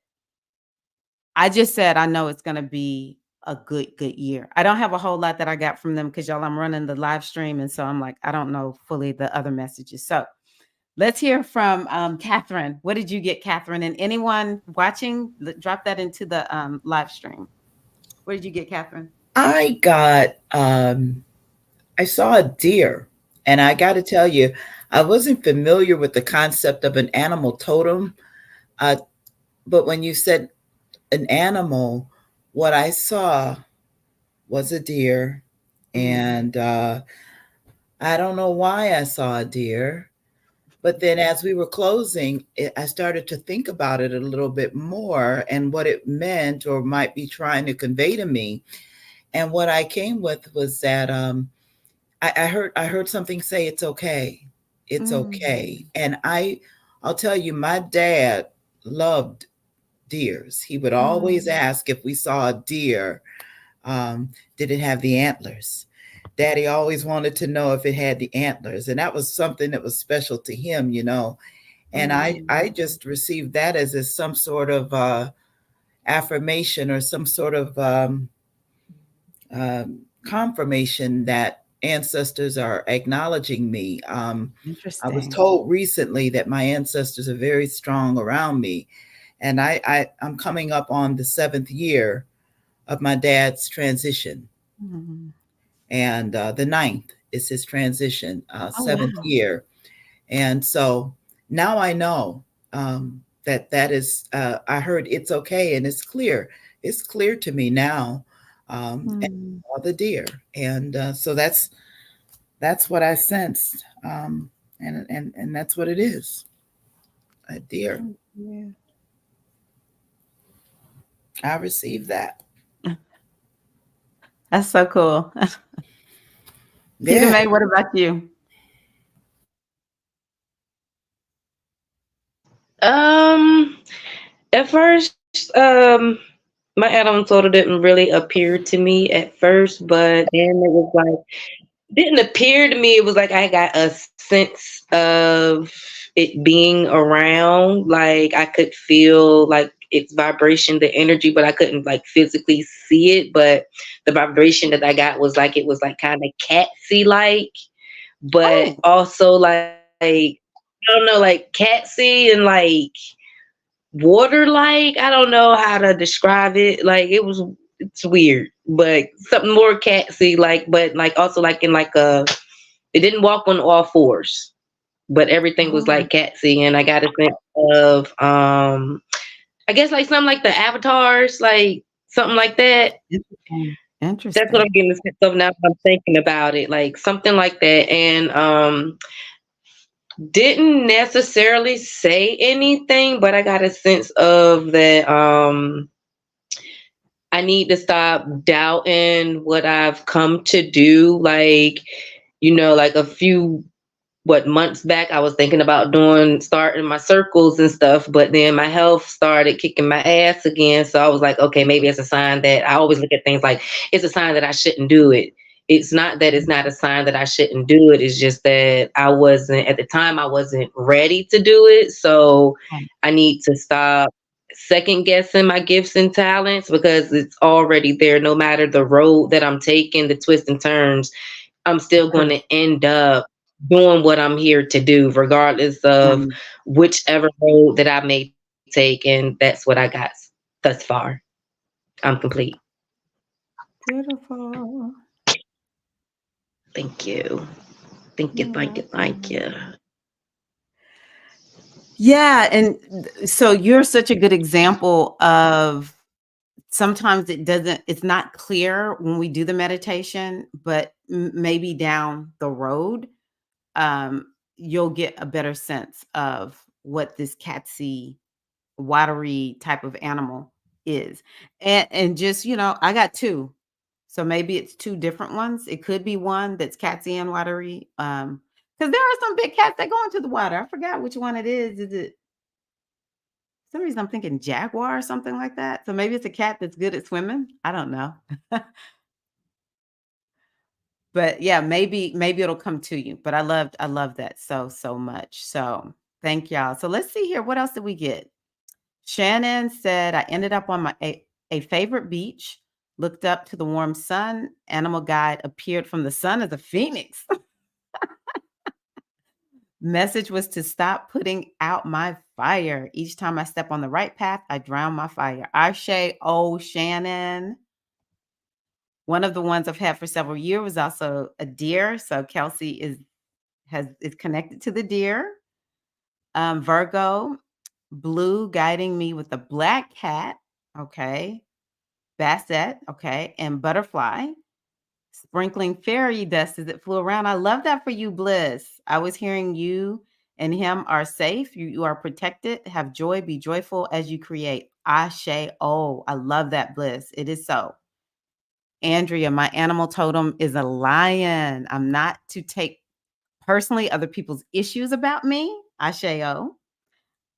I just said I know it's gonna be a good year. I don't have a whole lot that I got from them because y'all, I'm running the live stream, and so I'm like, I don't know fully the other messages. So let's hear from Catherine. What did you get, Catherine? And anyone watching, drop that into the live stream. What did you get, Catherine? I got, I saw a deer, and I got to tell you, I wasn't familiar with the concept of an animal totem. But when you said an animal, what I saw was a deer. And I don't know why I saw a deer, But then as we were closing, I started to think about it a little bit more and what it meant or might be trying to convey to me. And what I came with was that I heard something say it's okay. It's okay. Mm. And I'll tell you, my dad loved deers. He would always Mm. ask if we saw a deer, did it have the antlers? Daddy always wanted to know if it had the antlers. And that was something that was special to him, you know. And I Mm. just received that as some sort of affirmation or some sort of confirmation that ancestors are acknowledging me. I was Interesting. told recently that my ancestors are very strong around me. And I'm coming up on the 7th year of my dad's transition. Mm. And the 9th is his transition, Oh, 7th wow. year. And so now I know that is, I heard it's okay and it's clear. It's clear to me now, and Mm. all the deer. And so that's what I sensed. And that's what it is, a deer. Thank you. I received that. That's so cool. Peter Yeah. May, what about you? Um, at first, my Adam total didn't really appear to me at first, but then it was like didn't appear to me. It was like I got a sense of it being around. Like I could feel like its vibration, the energy, but I couldn't like physically see it. But the vibration that I got was like it was like kind of catsy like, but Oh, also like I don't know, like catsy and like water like. I don't know how to describe it. Like it's weird, but something more catsy like, but like also like in like a it didn't walk on all fours, but everything was oh, like catsy, and I got a sense of I guess like something like the avatars, like something like that. interesting. That's what Interesting. I'm getting a sense of now that I'm thinking about it, like something like that. And didn't necessarily say anything, but I got a sense of that I need to stop doubting what I've come to do. Like, like a few months back I was thinking about doing starting my circles and stuff, but then my health started kicking my ass again. So I was like, okay, maybe it's a sign that I always look at things like it's a sign that I shouldn't do it. It's not that it's not a sign that I shouldn't do it. It's just that I wasn't at the time I wasn't ready to do it. So Right. I need to stop second guessing my gifts and talents because it's already there. No matter the road that I'm taking, the twists and turns, I'm still going Sure. to end up doing what I'm here to do, regardless of Right. whichever road that I may take. And that's what I got thus far. I'm complete. Beautiful. Thank you. Thank you. You're Thank you. Thank you. welcome. Yeah, and so you're such a good example of sometimes it's not clear when we do the meditation, but maybe down the road, you'll get a better sense of what this catsy, watery type of animal is. And just, I got two. So maybe it's two different ones. It could be one that's catsy and watery. Because there are some big cats that go into the water. I forgot which one it is. Is it some reason I'm thinking jaguar or something like that? So maybe it's a cat that's good at swimming. I don't know. But yeah, maybe it'll come to you. But I love that so much. So thank y'all. So let's see here. What else did we get? Shannon said, I ended up on a favorite beach, looked up to the warm sun. Animal guide appeared from the sun as a phoenix. Message was to stop putting out my fire. Each time I step on the right path, I drown my fire. Ashe, oh, Shannon. One of the ones I've had for several years was also a deer. So Kelsey is connected to the deer. Virgo, blue guiding me with a black cat. Okay. Bassett, okay, and butterfly, sprinkling fairy dust as it flew around. I love that for you, Bliss. I was hearing you and him are safe. You are protected. Have joy. Be joyful as you create. Ashe. Oh, I love that bliss. It is so. Andrea, my animal totem is a lion. I'm not to take personally other people's issues about me. Ashe. Oh,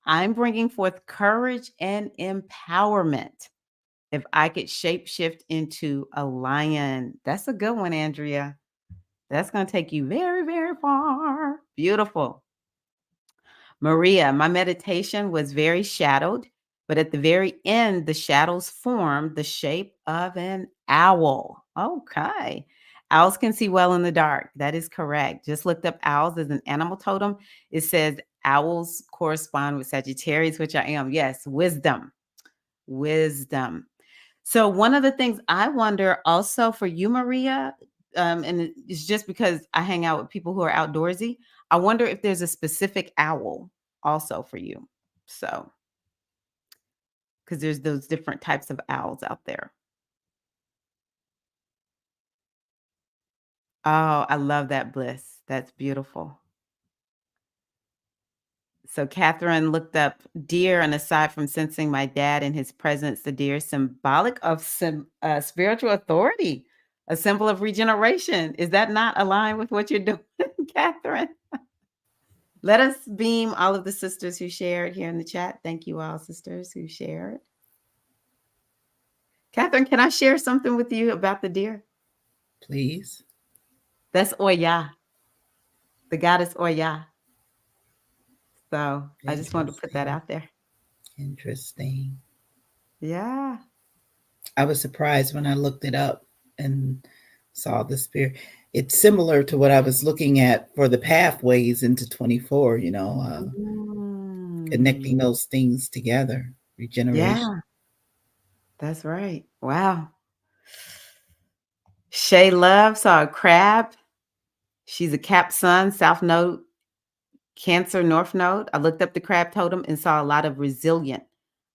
I'm bringing forth courage and empowerment. If I could shapeshift into a lion, that's a good one, Andrea. That's going to take you very, very far. Beautiful. Maria, my meditation was very shadowed, but at the very end, the shadows formed the shape of an owl. Okay. Owls can see well in the dark. That is correct. Just looked up owls as an animal totem. It says owls correspond with Sagittarius, which I am. Yes, wisdom. Wisdom. So one of the things I wonder also for you, Maria, and it's just because I hang out with people who are outdoorsy, I wonder if there's a specific owl also for you. So, because there's those different types of owls out there. Oh, I love that bliss. That's beautiful. So Catherine looked up deer, and aside from sensing my dad in his presence, the deer is symbolic of spiritual authority, a symbol of regeneration. Is that not aligned with what you're doing, Catherine? Let us beam all of the sisters who shared here in the chat. Thank you all, sisters who shared. Catherine, can I share something with you about the deer? Please. That's Oya, the goddess Oya. So I just wanted to put that out there. Interesting. Yeah. I was surprised when I looked it up and saw the spirit. It's similar to what I was looking at for the pathways into 24, connecting those things together, regeneration. Yeah, that's right. Wow. Shay Love saw a crab. She's a Cap Sun, South Node, Cancer, North Node. I looked up the crab totem and saw a lot of resilient.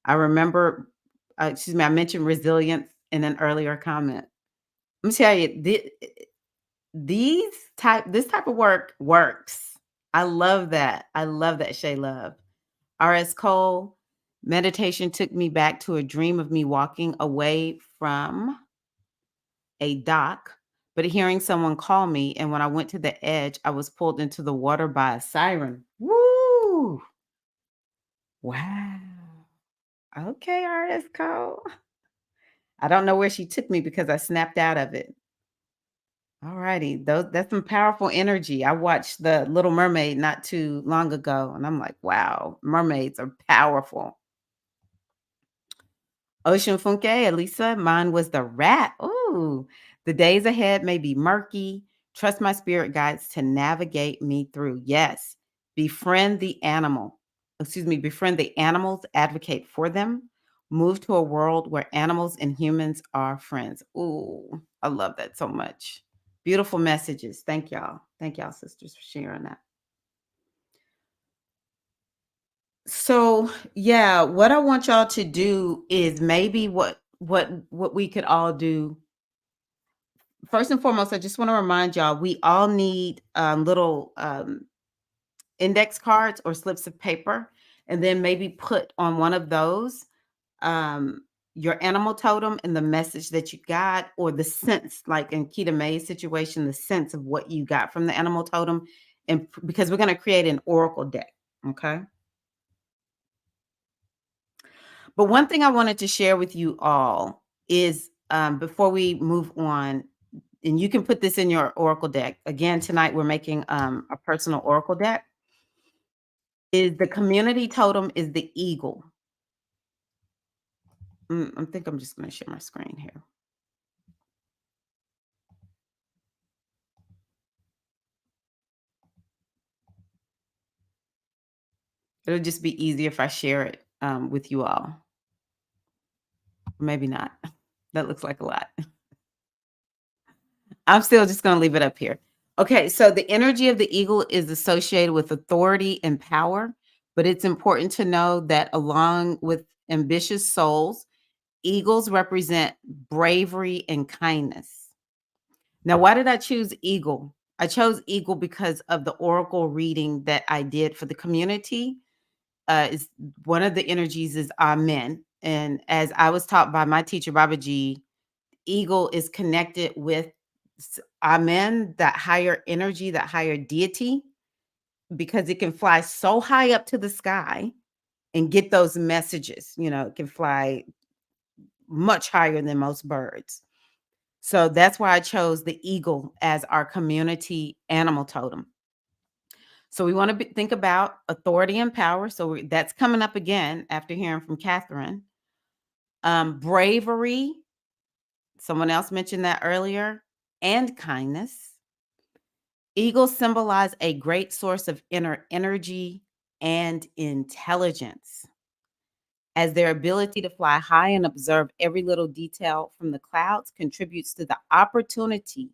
I remember, I mentioned resilience in an earlier comment. Let me tell you, this type of work works. I love that. I love that, Shay Love. R.S. Cole, meditation took me back to a dream of me walking away from a dock, but hearing someone call me. And when I went to the edge, I was pulled into the water by a siren. Woo! Wow. Okay, R.S. Cole. I don't know where she took me because I snapped out of it. All righty. That's some powerful energy. I watched The Little Mermaid not too long ago, and I'm like, wow, mermaids are powerful. Ocean Funke, Elisa, mine was the rat. Ooh, the days ahead may be murky. Trust my spirit guides to navigate me through. Yes. Befriend the animal. Befriend the animals, advocate for them. Move to a world where animals and humans are friends. Ooh, I love that so much. Beautiful messages. Thank y'all. Thank y'all, sisters, for sharing that. So, yeah, what I want y'all to do is maybe what we could all do. First and foremost, I just want to remind y'all we all need little index cards or slips of paper, and then maybe put on one of those your animal totem and the message that you got, or the sense, like in Keita May's situation, the sense of what you got from the animal totem, and because we're going to create an oracle deck, okay? But one thing I wanted to share with you all is before we move on, and you can put this in your oracle deck. Again, tonight we're making a personal oracle deck. Is the community totem is the eagle. I think I'm just going to share my screen here. It'll just be easier if I share it with you all. Maybe not. That looks like a lot. I'm still just going to leave it up here. Okay, so the energy of the eagle is associated with authority and power, but it's important to know that along with ambitious souls, eagles represent bravery and kindness. Now, why did I choose eagle? I chose eagle because of the oracle reading that I did for the community. Is one of the energies is amen. And as I was taught by my teacher, Baba G, eagle is connected with amen, that higher energy, that higher deity, because it can fly so high up to the sky and get those messages. It can fly much higher than most birds. So that's why I chose the eagle as our community animal totem. So we want to think about authority and power. So that's coming up again after hearing from Catherine. Bravery. Someone else mentioned that earlier. And kindness. Eagles symbolize a great source of inner energy and intelligence, as their ability to fly high and observe every little detail from the clouds contributes to the opportunity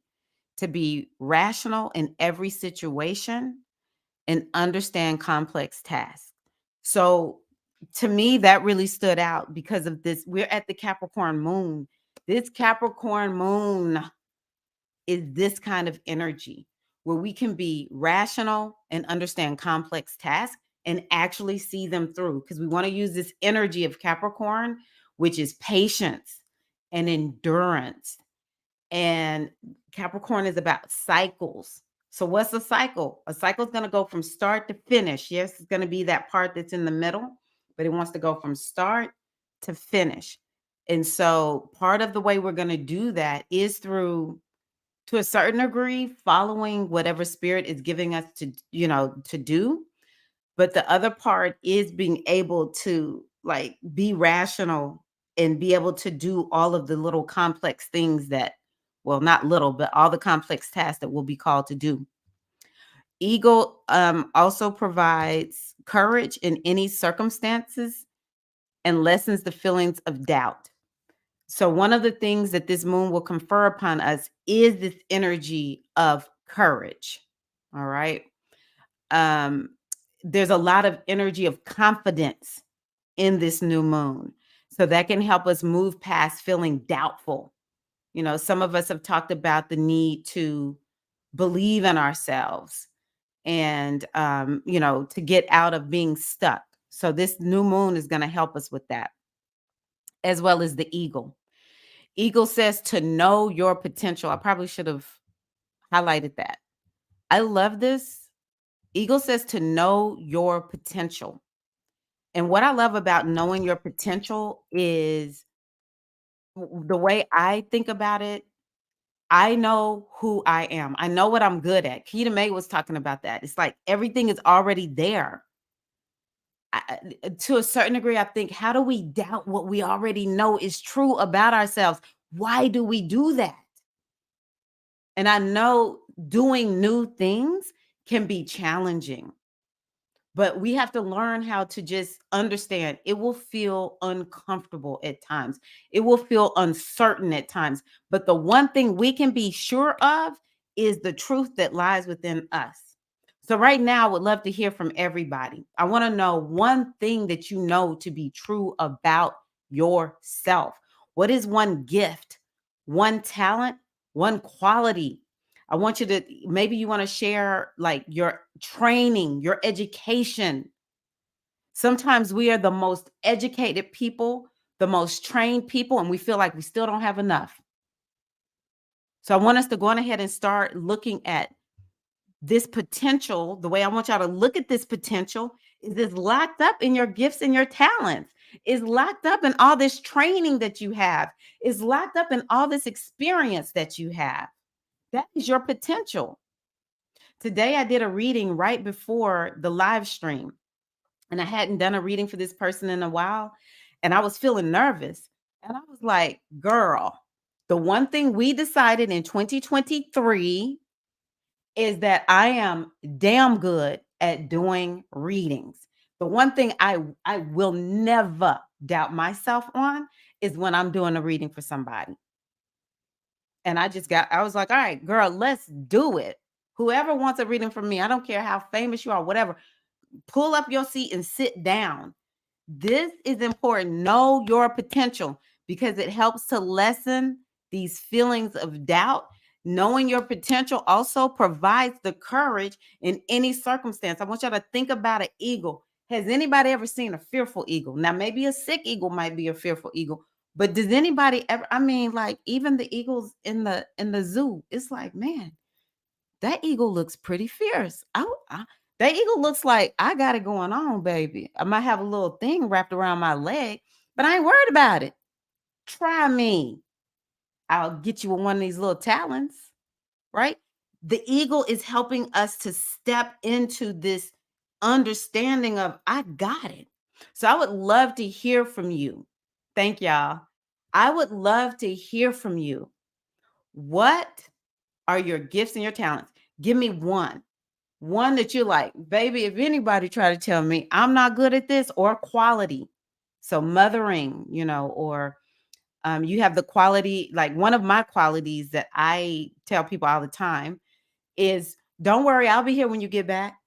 to be rational in every situation and understand complex tasks. So to me, that really stood out because of this. We're at the Capricorn moon. This Capricorn moon is this kind of energy where we can be rational and understand complex tasks and actually see them through, because we want to use this energy of Capricorn, which is patience and endurance. And Capricorn is about cycles. So what's a cycle? A cycle is going to go from start to finish. Yes, it's going to be that part that's in the middle, but it wants to go from start to finish. And so part of the way we're going to do that is through, to a certain degree, following whatever spirit is giving us to do. But the other part is being able to like be rational and be able to do all of the little complex things that, well, not little, but all the complex tasks that we'll be called to do. Eagle also provides courage in any circumstances and lessens the feelings of doubt. So one of the things that this moon will confer upon us is this energy of courage. All right. Um, there's a lot of energy of confidence in this new moon. So that can help us move past feeling doubtful. Some of us have talked about the need to believe in ourselves and, to get out of being stuck. So this new moon is going to help us with that, as well as the eagle. Eagle says to know your potential. I probably should have highlighted that. I love this. Eagle says to know your potential. And what I love about knowing your potential is the way I think about it. I know who I am. I know what I'm good at. Keita May was talking about that. It's like everything is already there. To a certain degree, I think, how do we doubt what we already know is true about ourselves? Why do we do that? And I know doing new things can be challenging, but we have to learn how to just understand it will feel uncomfortable at times. It will feel uncertain at times. But the one thing we can be sure of is the truth that lies within us. So right now, I would love to hear from everybody. I want to know one thing that you know to be true about yourself. What is one gift, one talent, one quality? I want you to, maybe you want to share like your training, your education. Sometimes we are the most educated people, the most trained people, and we feel like we still don't have enough. So I want us to go on ahead and start looking at this potential. The way I want y'all to look at this potential is it's locked up in your gifts and your talents. Is locked up in all this training that you have. Is locked up in all this experience that you have. That is your potential. Today, I did a reading right before the live stream, and I hadn't done a reading for this person in a while, and I was feeling nervous. And I was like, girl, the one thing we decided in 2023 is that I am damn good at doing readings. The one thing I will never doubt myself on is when I'm doing a reading for somebody. And I was like, all right, girl, let's do it. Whoever wants a reading from me, I don't care how famous you are, whatever, pull up your seat and sit down. This is important. Know your potential because it helps to lessen these feelings of doubt Knowing your potential also provides the courage in any circumstance. I want y'all to think about an eagle. Has anybody ever seen a fearful eagle? Now, maybe a sick eagle might be a fearful eagle, but does anybody ever? I mean, like even the eagles in the zoo, it's like, man, that eagle looks pretty fierce. That eagle looks like I got it going on, baby. I might have a little thing wrapped around my leg, but I ain't worried about it. Try me. I'll get you with one of these little talons, right? The eagle is helping us to step into this understanding of I got it. So I would love to hear from you. Thank y'all. I would love to hear from you. What are your gifts and your talents? Give me one that you're like, baby, if anybody try to tell me I'm not good at this, or quality. So mothering, or you have the quality, like one of my qualities that I tell people all the time is don't worry, I'll be here when you get back.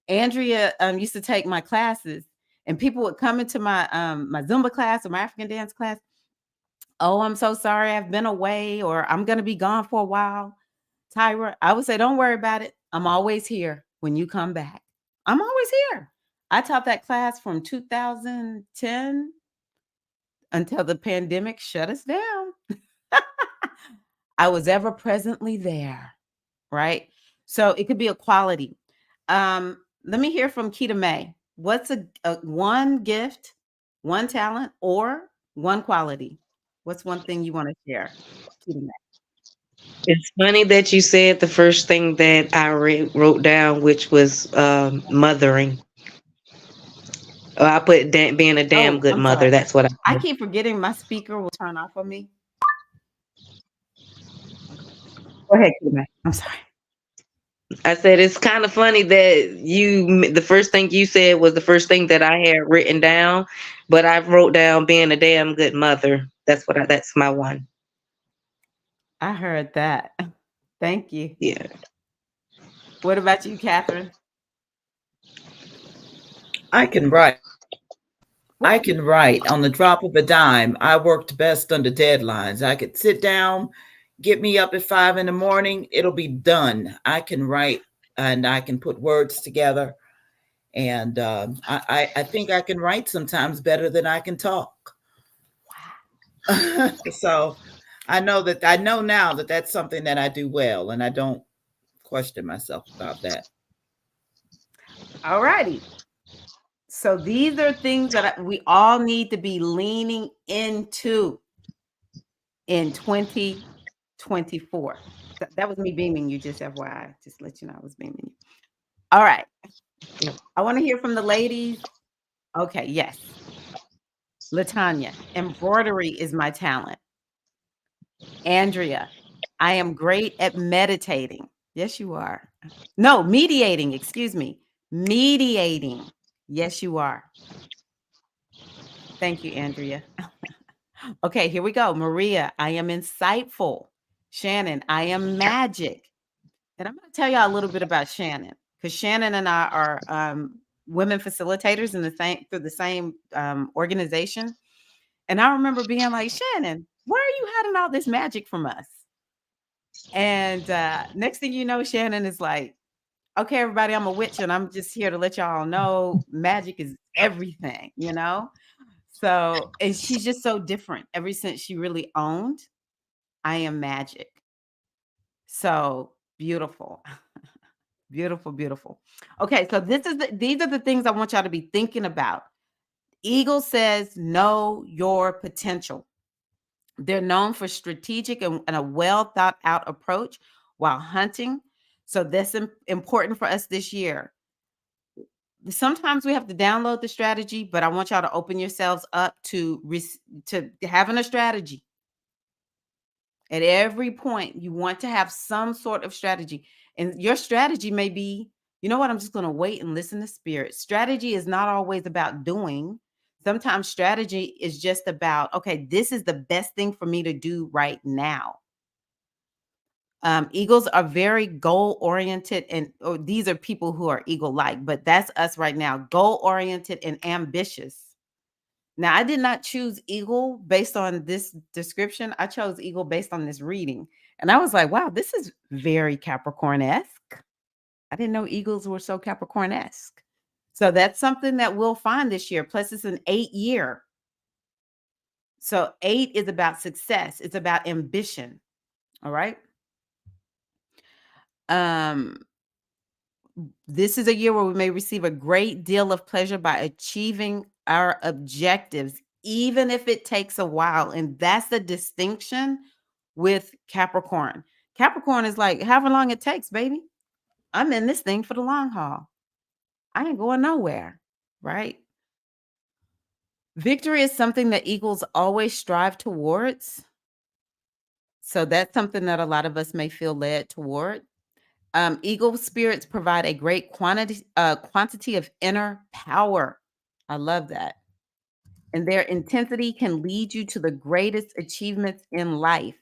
Andrea used to take my classes, and people would come into my Zumba class or my African dance class. Oh, I'm so sorry, I've been away, or I'm gonna be gone for a while. Tyra, I would say, don't worry about it. I'm always here when you come back. I'm always here. I taught that class from 2010 until the pandemic shut us down. I was ever presently there, right? So it could be a quality. Let me hear from Keita May. What's a one gift, one talent, or one quality? What's one thing you want to share, Keita May? It's funny that you said the first thing that I wrote down, which was mothering. I put being a damn Oh, good I'm mother. sorry. That's what I I put. keep forgetting my speaker will turn off on me. Go ahead, Keita May. I'm sorry. I said it's kind of funny that the first thing you said was the first thing that I had written down, but I wrote down being a damn good mother. That's my one. I heard that. Thank you. Yeah. What about you, Catherine? I can write. I Woo. can write on the drop of a dime. I worked best under deadlines. I could sit down, get me up at 5 in the morning, it'll be done. I can write and I can put words together. And I think I can write sometimes better than I can talk. So I know now that that's something that I do well, and I don't question myself about that. All righty. So these are things that we all need to be leaning into in 2024. That was me beaming you, just FYI. Just to let you know I was beaming you. All right. I want to hear from the ladies. Okay, yes. Latanya, embroidery is my talent. Andrea, I am great at meditating. Yes, you are. No, mediating, excuse me. Mediating. Yes, you are. Thank you, Andrea. Okay, here we go. Maria, I am insightful. Shannon, I am magic. And I'm going to tell y'all a little bit about Shannon, because Shannon and I are women facilitators in through the same organization. And I remember being like, Shannon, why are you hiding all this magic from us? And next thing you know, Shannon is like, okay, everybody, I'm a witch and I'm just here to let y'all know magic is everything. So, and she's just so different ever since she really owned I am magic. So beautiful. Beautiful, beautiful. Okay, so these are the things I want y'all to be thinking about. Eagle says, know your potential. They're known for strategic and a well thought out approach while hunting. So that's important for us this year. Sometimes we have to download the strategy, but I want y'all to open yourselves up to having a strategy. At every point, you want to have some sort of strategy. And your strategy may be, you know what, I'm just going to wait and listen to spirit. Strategy is not always about doing. Sometimes strategy is just about, okay, this is the best thing for me to do right now. Eagles are very goal oriented, and these are people who are eagle like, but that's us right now, goal oriented and ambitious. Now, I did not choose eagle based on this description. I chose eagle based on this reading. And I was like, wow, this is very Capricorn-esque. I didn't know eagles were so Capricorn-esque. So that's something that we'll find this year. Plus, it's an 8 year. So 8 is about success. It's about ambition. All right. Um, this is a year where we may receive a great deal of pleasure by achieving our objectives, even if it takes a while. And that's the distinction with Capricorn. Capricorn is like, however long it takes, baby. I'm in this thing for the long haul. I ain't going nowhere. Right. Victory is something that eagles always strive towards. So that's something that a lot of us may feel led toward. Eagle spirits provide a great quantity of inner power. I love that. And their intensity can lead you to the greatest achievements in life.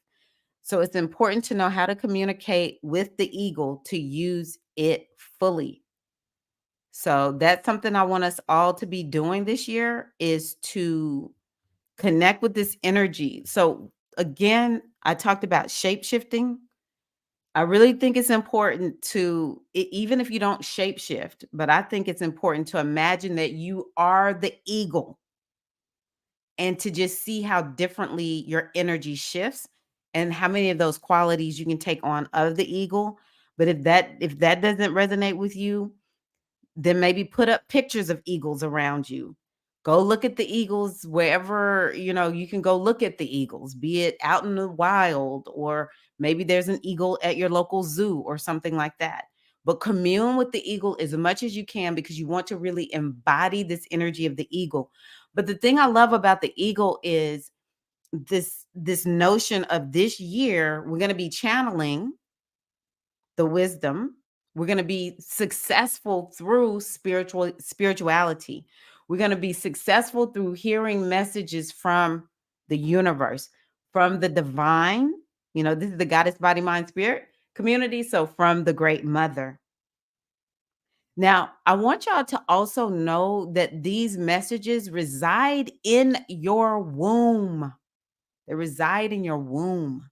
So it's important to know how to communicate with the eagle to use it fully. So that's something I want us all to be doing this year, is to connect with this energy. So again, I talked about shape shifting. I really think it's important to, even if you don't shape shift, but I think it's important to imagine that you are the eagle and to just see how differently your energy shifts and how many of those qualities you can take on of the eagle. But if that doesn't resonate with you, then maybe put up pictures of eagles around you. Go look at the eagles wherever, you can go look at the eagles, be it out in the wild, or maybe there's an eagle at your local zoo or something like that. But commune with the eagle as much as you can, because you want to really embody this energy of the eagle. But the thing I love about the eagle is this notion of this year, we're going to be channeling the wisdom. We're going to be successful through spirituality. We're going to be successful through hearing messages from the universe, from the divine. This is the goddess body mind spirit community. So from the great mother. Now, I want y'all to also know that these messages reside in your womb. They reside in your womb.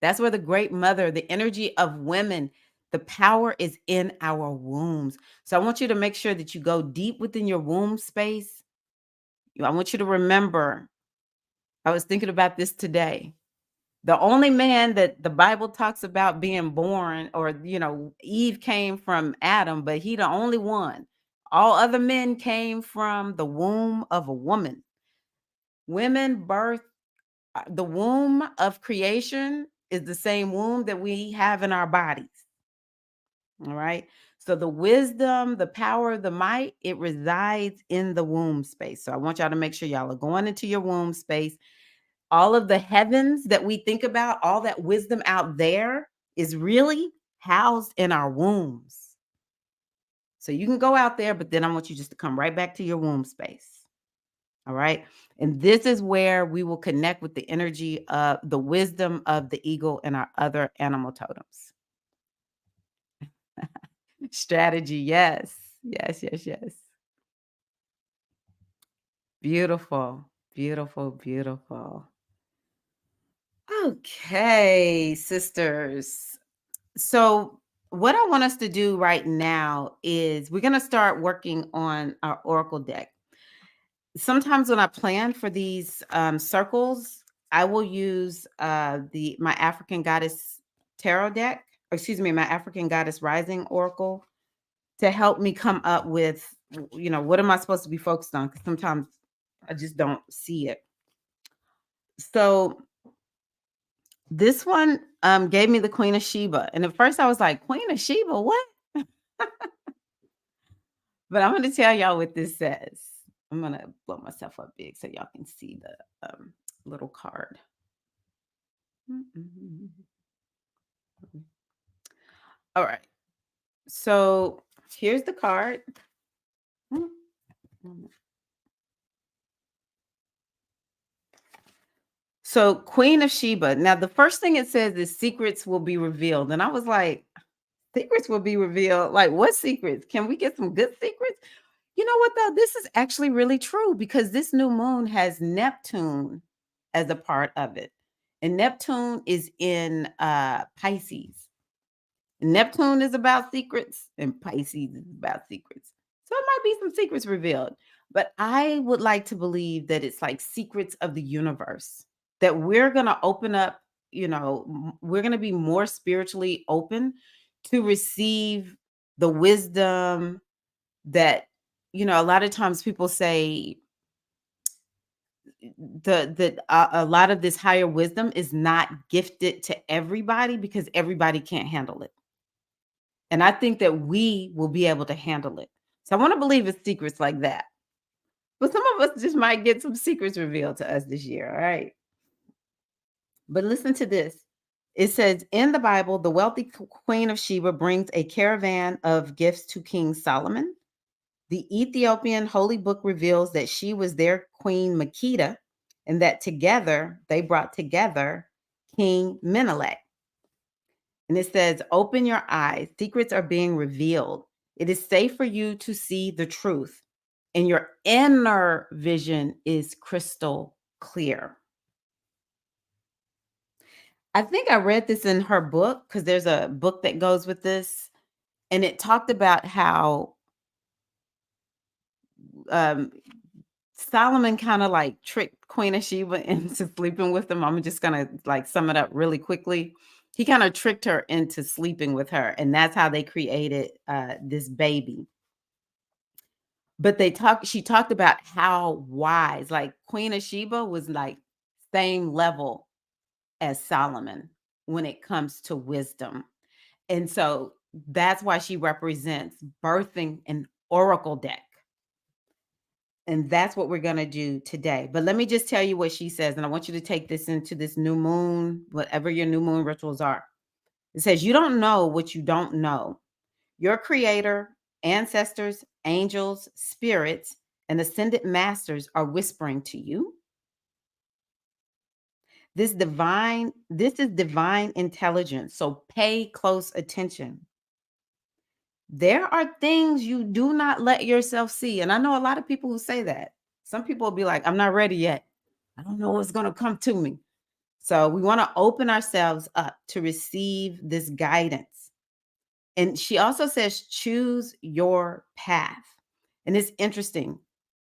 That's where the great mother, the energy of women, the power is in our wombs. So I want you to make sure that you go deep within your womb space. I want you to remember, I was thinking about this today. The only man that the Bible talks about being born, or, Eve came from Adam, but he the only one. All other men came from the womb of a woman. Women birth, the womb of creation is the same womb that we have in our bodies. All right. So the wisdom, the power, the might, it resides in the womb space. So I want y'all to make sure y'all are going into your womb space. All of the heavens that we think about, all that wisdom out there is really housed in our wombs. So you can go out there, but then I want you just to come right back to your womb space. All right. And this is where we will connect with the energy of the wisdom of the eagle and our other animal totems. Strategy. Yes. Yes, yes, yes. Beautiful. Beautiful, beautiful. Okay, sisters. So what I want us to do right now is we're going to start working on our oracle deck. Sometimes when I plan for these circles, I will use my African Goddess Tarot deck, or excuse me, my African Goddess Rising Oracle, to help me come up with, what am I supposed to be focused on? Because sometimes I just don't see it. So this one gave me the Queen of Sheba. And at first I was like, Queen of Sheba, what? But I'm going to tell y'all what this says. I'm going to blow myself up big so y'all can see the little card. All right. So here's the card. So Queen of Sheba. Now, the first thing it says is secrets will be revealed. And I was like, secrets will be revealed? Like, what secrets? Can we get some good secrets? You know what, though? This is actually really true, because this new moon has Neptune as a part of it. and Neptune is in Pisces. Neptune is about secrets, and Pisces is about secrets. So it might be some secrets revealed. But I would like to believe that it's like secrets of the universe, that we're going to open up, we're going to be more spiritually open to receive the wisdom that, a lot of times people say a lot of this higher wisdom is not gifted to everybody because everybody can't handle it. And I think that we will be able to handle it. So I want to believe it's secrets like that. But some of us just might get some secrets revealed to us this year. All right. But listen to this. It says in the Bible, the wealthy Queen of Sheba brings a caravan of gifts to King Solomon. The Ethiopian holy book reveals that she was their Queen Makeda, and that together they brought together King Menelik. And it says, open your eyes. Secrets are being revealed. It is safe for you to see the truth, and your inner vision is crystal clear. I think I read this in her book because there's a book that goes with this. And it talked about how Solomon kind of like tricked Queen of Sheba into sleeping with him. I'm just going to like sum it up really quickly. He kind of tricked her into sleeping with her. And that's how they created this baby. But she talked about how wise, like Queen of Sheba was like same level as Solomon when it comes to wisdom. And so that's why she represents birthing an oracle deck. And that's what we're going to do today. But let me just tell you what she says. And I want you to take this into this new moon, whatever your new moon rituals are. It says, you don't know what you don't know. Your creator, ancestors, angels, spirits, and ascended masters are whispering to you. This is divine intelligence. So pay close attention. There are things you do not let yourself see. And I know a lot of people who say that. Some people will be like, I'm not ready yet. I don't know what's going to come to me. So we want to open ourselves up to receive this guidance. And she also says, choose your path. And it's interesting.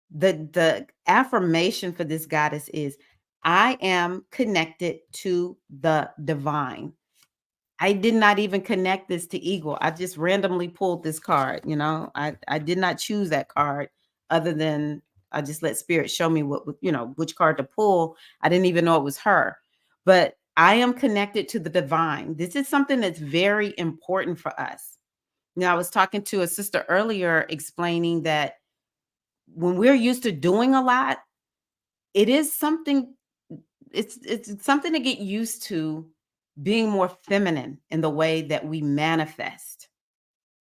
The affirmation for this goddess is, I am connected to the divine. I did not even connect this to Eagle. I just randomly pulled this card. I did not choose that card other than I just let spirit show me which card to pull. I didn't even know it was her, but I am connected to the divine. This is something that's very important for us. I was talking to a sister earlier explaining that when we're used to doing a lot, it is something, it's something to get used to being more feminine in the way that we manifest.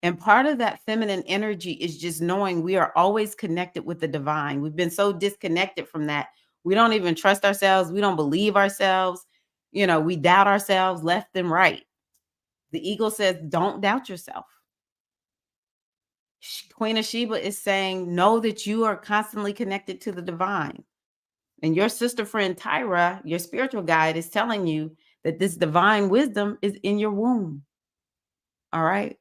And part of that feminine energy is just knowing we are always connected with the divine. We've been so disconnected from that. We don't even trust ourselves. We don't believe ourselves. We doubt ourselves left and right. The eagle says, don't doubt yourself. Queen of Sheba is saying, know that you are constantly connected to the divine. And your sister friend, Tyra, your spiritual guide, is telling you that this divine wisdom is in your womb. All right.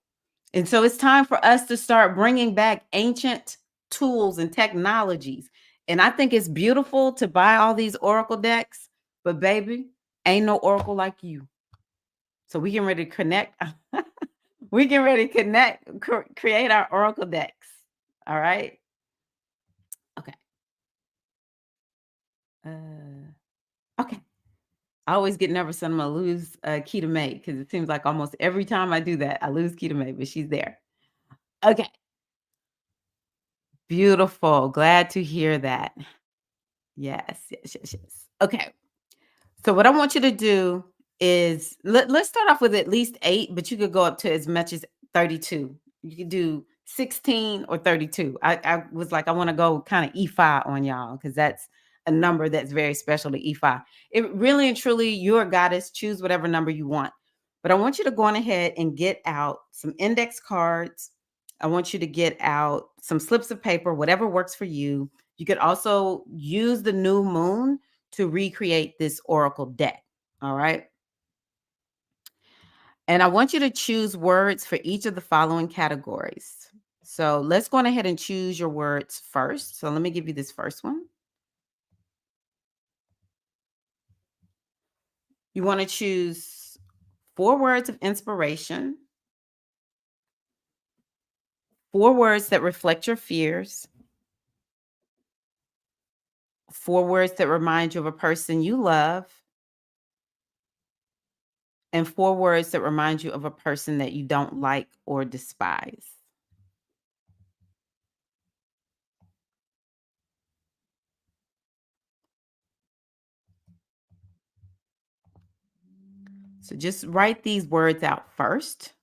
And so it's time for us to start bringing back ancient tools and technologies. And I think it's beautiful to buy all these oracle decks, but baby, ain't no oracle like you. So we getting ready to connect. We getting ready to create our oracle decks. All right. Okay. Okay. I always get nervous when I'm going to lose Keita May because it seems like almost every time I do that, I lose Keita May, but she's there. Okay. Beautiful. Glad to hear that. Yes. Okay. So what I want you to do is let's start off with at least 8, but you could go up to as much as 32. You could do 16 or 32. I was like, I want to go kind of E5 on y'all because that's a number that's very special to E5. It really and truly, you're a goddess. Choose whatever number you want. But I want you to go on ahead and get out some index cards. I want you to get out some slips of paper, whatever works for you. You could also use the new moon to recreate this oracle deck. All right. And I want you to choose words for each of the following categories. So let's go on ahead and choose your words first. So let me give you this first one. You want to choose 4 words of inspiration, 4 words that reflect your fears, 4 words that remind you of a person you love, and 4 words that remind you of a person that you don't like or despise. So just write these words out first,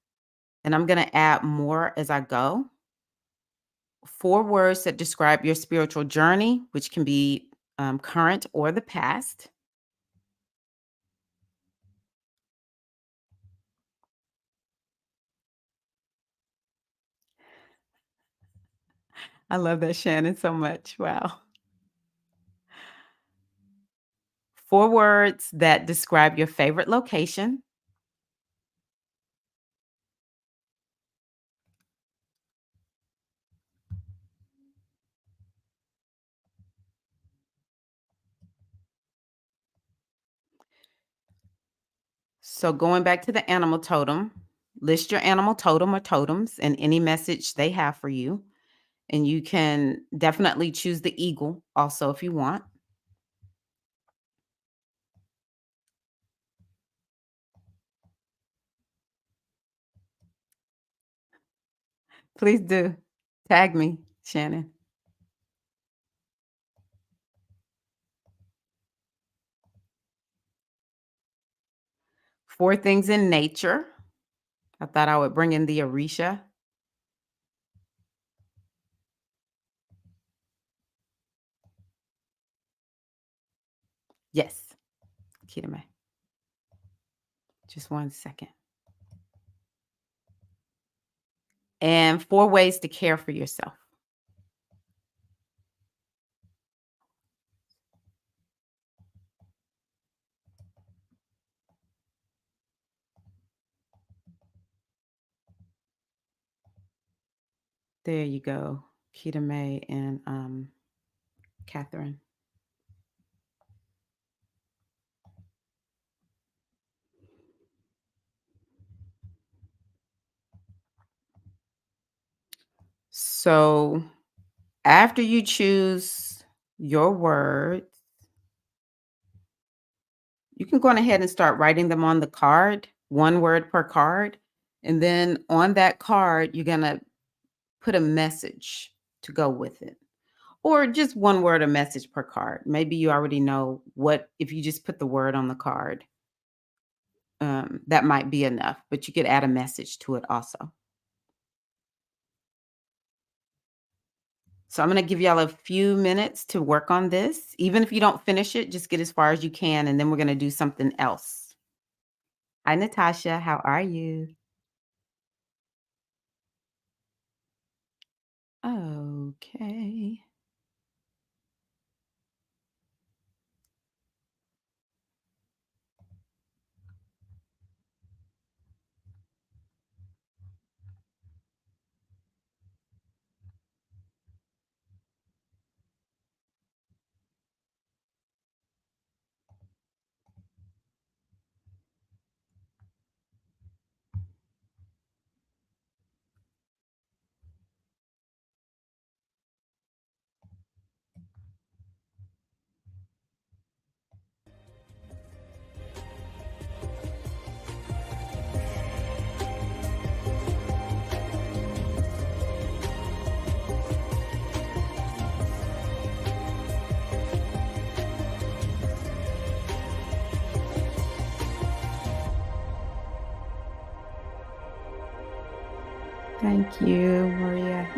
and I'm going to add more as I go. 4 words that describe your spiritual journey, which can be current or the past. I love that, Shannon, so much. Wow. 4 words that describe your favorite location. So going back to the animal totem, list your animal totem or totems and any message they have for you. And you can definitely choose the eagle also if you want. Please do. Tag me, Shannon. 4 things in nature. I thought I would bring in the Orisha. Yes, Kitame. Just 1 second. And 4 ways to care for yourself. There you go, Kitame and Catherine. So after you choose your words, you can go on ahead and start writing them on the card, 1 word per card. And then on that card, you're going to put a message to go with it. Or just 1 word, a message per card. Maybe you already know what, if you just put the word on the card, that might be enough, but you could add a message to it also. So I'm going to give y'all a few minutes to work on this. Even if you don't finish it, just get as far as you can, and then we're going to do something else. Hi, Natasha. How are you? Okay. Thank you, Maria.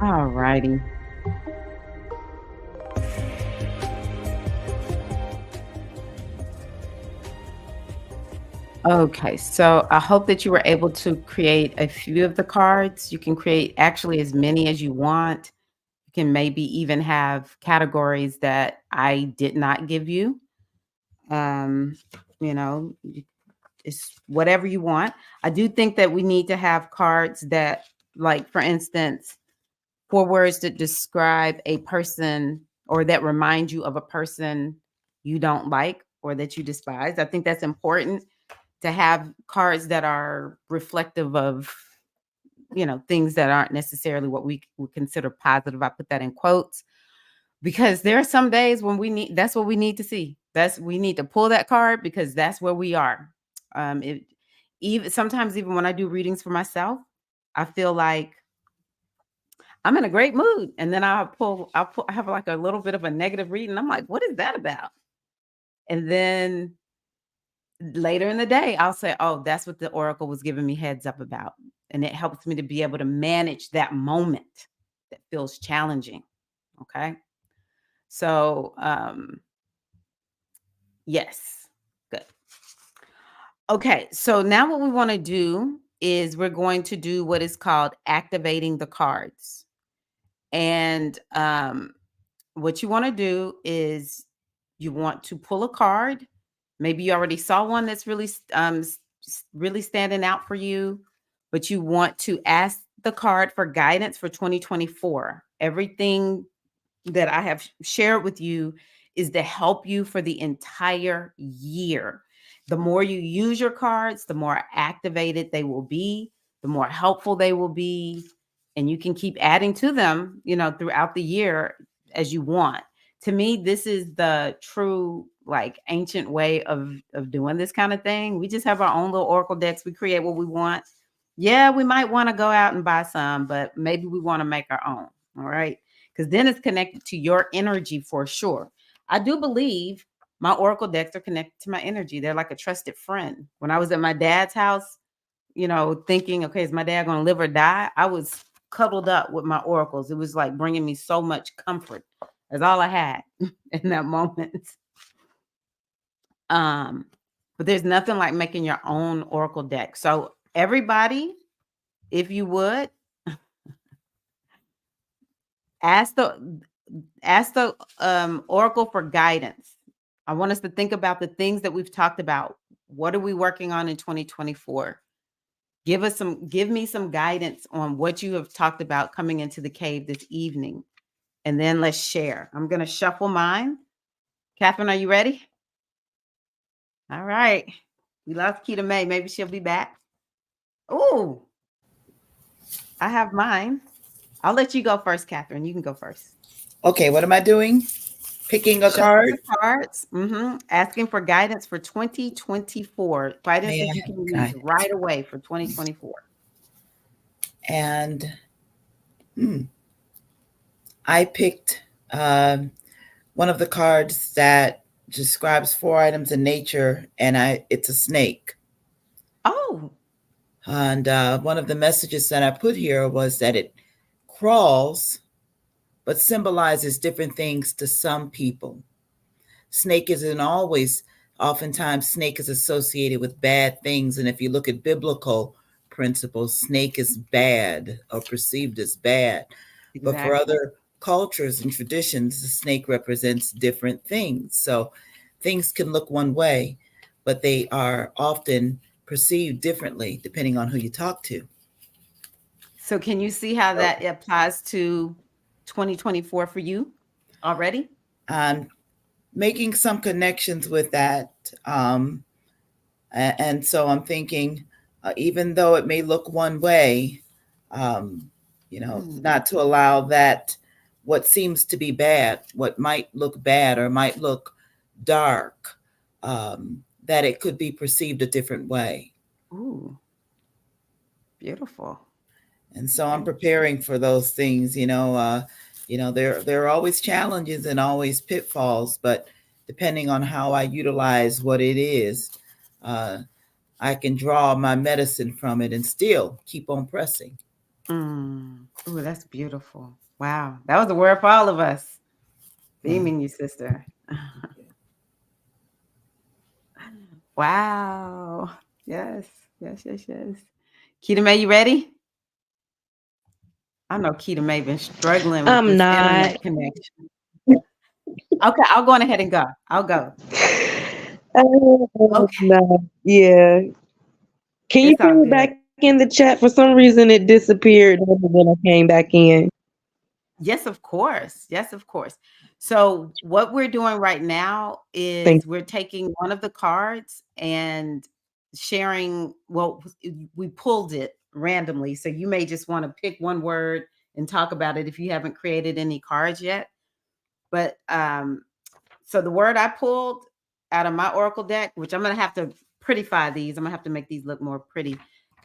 All righty. Okay, so I hope that you were able to create a few of the cards. You can create actually as many as you want. You can maybe even have categories that I did not give you. Um, you know, it's whatever you want. I do think that we need to have cards that, like, for instance, 4 words that describe a person or that remind you of a person you don't like or that you despise. I think that's important to have cards that are reflective of, things that aren't necessarily what we would consider positive. I put that in quotes because there are some days when that's what we need to see. We need to pull that card because that's where we are. It even sometimes even when I do readings for myself, I feel like I'm in a great mood. And then I have like a little bit of a negative reading. I'm like, what is that about? And then later in the day, I'll say, oh, that's what the oracle was giving me heads up about. And it helps me to be able to manage that moment that feels challenging. Okay. So, yes, good. Okay. So now what we want to do is we're going to do what is called activating the cards. And what you want to do is you want to pull a card. Maybe you already saw one that's really standing out for you, but you want to ask the card for guidance for 2024. Everything that I have shared with you is to help you for the entire year. The more you use your cards, the more activated they will be, the more helpful they will be, and you can keep adding to them, throughout the year as you want. To me, this is the true like ancient way of doing this kind of thing. We just have our own little oracle decks. We create what we want. Yeah, we might want to go out and buy some, but maybe we want to make our own. All right. Because then it's connected to your energy for sure. I do believe my oracle decks are connected to my energy. They're like a trusted friend. When I was at my dad's house, thinking, okay, is my dad going to live or die? I was cuddled up with my oracles. It was like bringing me so much comfort. That's all I had in that moment. But there's nothing like making your own oracle deck. So everybody, if you would, ask the oracle for guidance. I want us to think about the things that we've talked about. What are we working on in 2024? Give me some guidance on what you have talked about coming into the cave this evening. And then let's share. I'm going to shuffle mine. Catherine, are you ready? All right. We lost Keita May. Maybe she'll be back. Oh, I have mine. I'll let you go first, Catherine. You can go first. Okay, what am I doing? Picking a Shuffle card? the cards. Asking for guidance for 2024. Guidance May I that you have can use guidance? right away for 2024. And I picked one of the cards that describes 4 items in nature, and it's a snake. Oh. And one of the messages that I put here was that it crawls, but symbolizes different things to some people. Snake isn't always, oftentimes, snake is associated with bad things. And if you look at biblical principles, snake is bad or perceived as bad. But for Exactly. other cultures and traditions, the snake represents different things. So things can look one way, but they are often perceived differently depending on who you talk to. So can you see how So that applies to 2024 for you already? I'm making some connections with that. And so I'm thinking, even though it may look one way, um, not to allow that what seems to be bad, what might look bad or might look dark, that it could be perceived a different way. Ooh, beautiful. And so I'm Beautiful. preparing for those things. There are always challenges and always pitfalls, but depending on how I utilize what it is, uh, I can draw my medicine from it and still keep on pressing. Ooh, that's beautiful. Wow. That was a word for all of us. Beaming you, sister. Wow. Yes. Yes, yes, yes. Keita May, you ready? I know Keita May been struggling with I'm this not. internet connection. Okay, I'll go on ahead and go. I'll go. Okay, No. Yeah. Can you it's put all me good. back in the chat? For some reason, it disappeared when I came back in. Yes, of course. Yes, of course. So what we're doing right now Thank. is we're taking one of the cards and sharing, well, we pulled it randomly. So you may just want to pick one word and talk about it if you haven't created any cards yet. But so the word I pulled out of my oracle deck, which I'm gonna have to prettify these, I'm gonna have to make these look more pretty,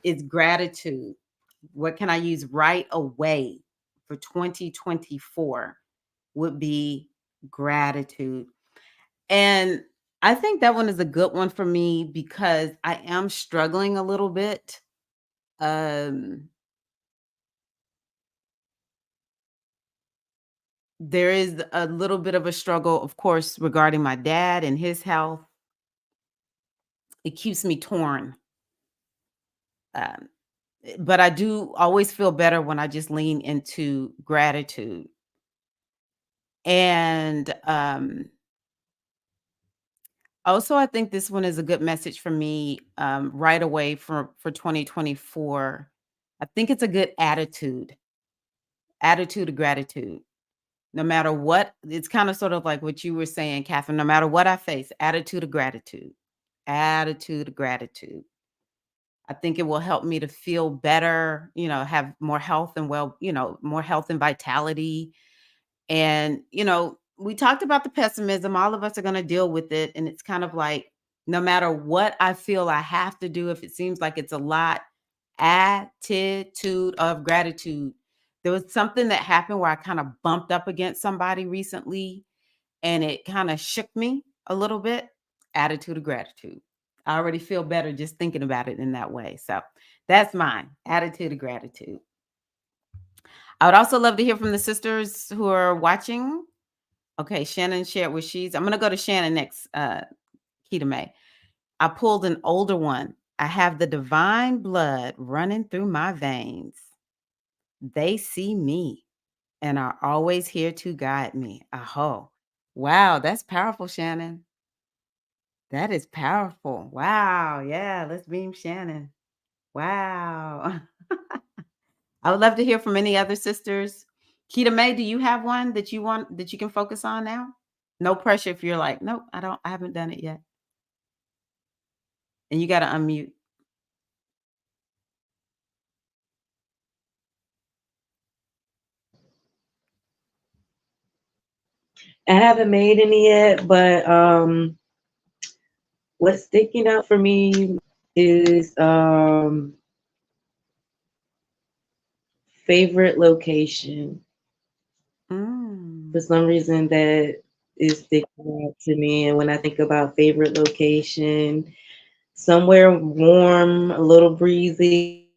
is gratitude. What can I use right away for 2024 would be gratitude. And I think that one is a good one for me because I am struggling a little bit. Um, there is a little bit of a struggle, of course, regarding my dad and his health. It keeps me torn. Um, but I do always feel better when I just lean into gratitude. And also, I think this one is a good message for me right away for 2024. I think it's a good attitude of gratitude. No matter what, it's kind of sort of like what you were saying, Catherine. No matter what I face, attitude of gratitude. I think it will help me to feel better, have more health and more health and vitality. And, we talked about the pessimism. All of us are going to deal with it. And it's kind of like, no matter what I feel I have to do, if it seems like it's a lot, attitude of gratitude. There was something that happened where I kind of bumped up against somebody recently and it kind of shook me a little bit. Attitude of gratitude. I already feel better just thinking about it in that way. So that's mine. Attitude of gratitude. I would also love to hear from the sisters who are watching. Okay, Shannon shared what she's. I'm gonna go to Shannon next, Keita May. I pulled an older one. I have the divine blood running through my veins. They see me and are always here to guide me. Aho. Wow, that's powerful, Shannon. That is powerful. Wow. Yeah, let's beam Shannon. Wow. I would love to hear from any other sisters. Keita May, do you have one that you want that you can focus on now? No pressure if you're like, nope, I don't, I haven't done it yet. And you got to unmute. I haven't made any yet, but what's sticking out for me is favorite location. For Mm. some reason, that is sticking out to me. And when I think about favorite location, somewhere warm, a little breezy,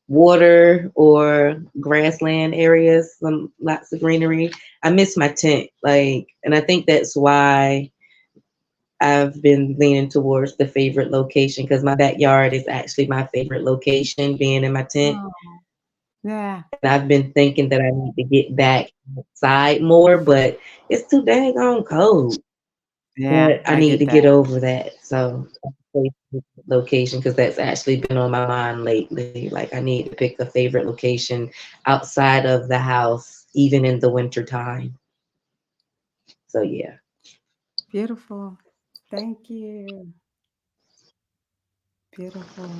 water or grassland areas, some lots of greenery. I miss my tent, like, and I think that's why I've been leaning towards the favorite location because my backyard is actually my favorite location, being in my tent. Oh, yeah. And I've been thinking that I need to get back outside more, but it's too dang on cold. Yeah, But I I need get to get that. over that. So location because that's actually been on my mind lately. Like I need to pick a favorite location outside of the house, even in the winter time. So yeah. Beautiful. Thank you. Beautiful.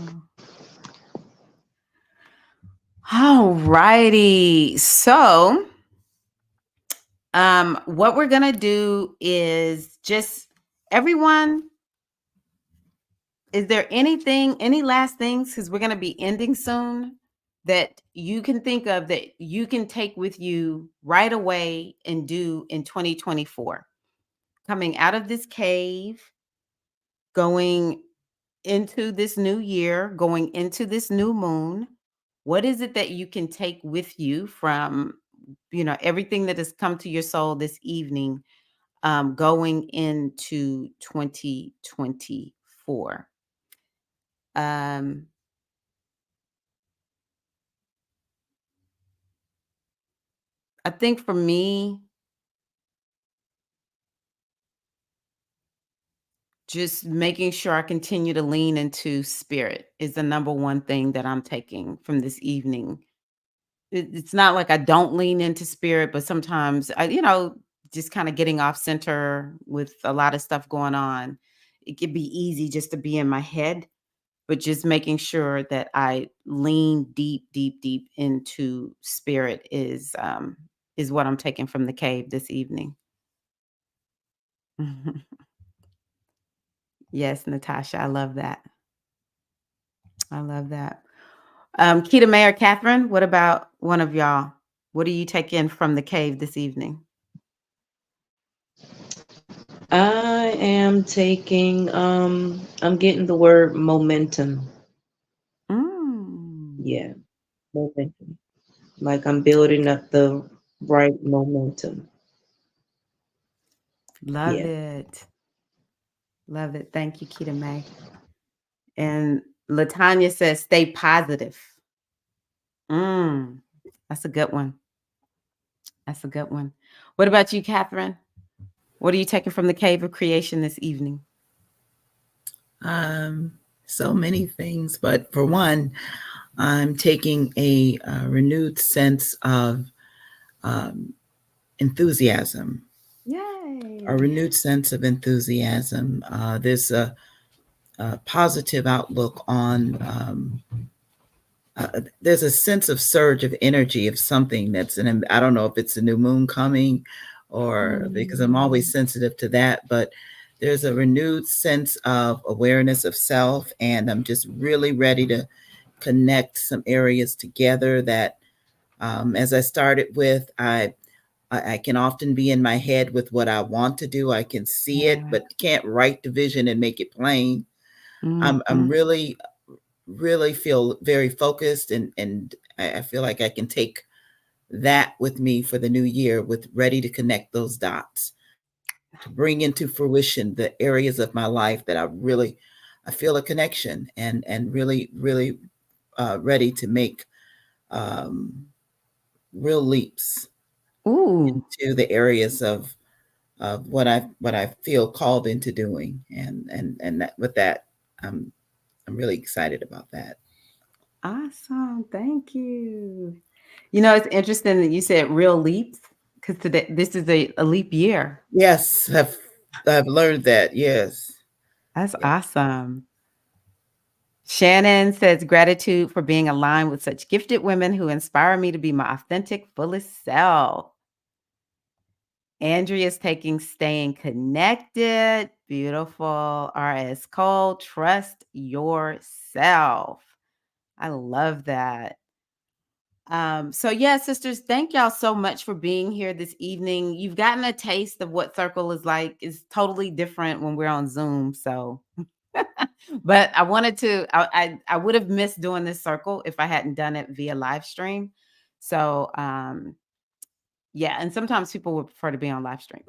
All righty. So, what we're gonna do is just everyone. Is there anything, any last things? Because we're gonna be ending soon. That you can think of that you can take with you right away and do in 2024. Coming out of this cave, going into this new year, going into this new moon, what is it that you can take with you from, everything that has come to your soul this evening, going into 2024? Um, I think for me, just making sure I continue to lean into spirit is the number one thing that I'm taking from this evening. It's not like I don't lean into spirit, but sometimes just kind of getting off center with a lot of stuff going on. It could be easy just to be in my head, but just making sure that I lean deep, deep, deep into spirit is what I'm taking from the cave this evening. Yes, Natasha, I love that. I love that. Keita, May, or Catherine, what about one of y'all? What do you take in from the cave this evening? I am taking I'm getting the word momentum. Mm, Yeah, momentum. Like I'm building up the right momentum. love Yeah. it. Love it. Thank you, Keita May. And Latanya says, stay positive. Mm, that's a good one. That's a good one. What about you, Catherine? What are you taking from the cave of creation this evening? So many things, but for one, I'm taking a renewed sense of enthusiasm, a Yay. renewed sense of enthusiasm. There's a positive outlook on. There's a sense of surge of energy of something that's in. I don't know if it's a new moon coming, or because I'm always Mm, sensitive to that, but there's a renewed sense of awareness of self, and I'm just really ready to connect some areas together that, as I started with, I can often be in my head with what I want to do. I can see it, yeah. but can't write the vision and make it plain. I'm Mhm. really feel very focused, and I feel like I can take that with me for the new year, with ready to connect those dots, to bring into fruition the areas of my life that I feel a connection, and really ready to make um, real leaps Ooh, into the areas of what I feel called into doing, and that, with that, I'm really excited about that. awesome. Thank you. It's interesting that you said real leaps because today this is a leap year. Yes, I've learned that. Yes, That's Yeah. awesome. Shannon says, gratitude for being aligned with such gifted women who inspire me to be my authentic, fullest self. Andrea's taking staying connected. Beautiful. RS Cole, trust yourself. I love that. So yeah, sisters, thank y'all so much for being here this evening. You've gotten a taste of what circle is like. It's totally different when we're on Zoom. So but I wanted to, I would have missed doing this circle if I hadn't done it via live stream. So yeah, and sometimes people would prefer to be on live stream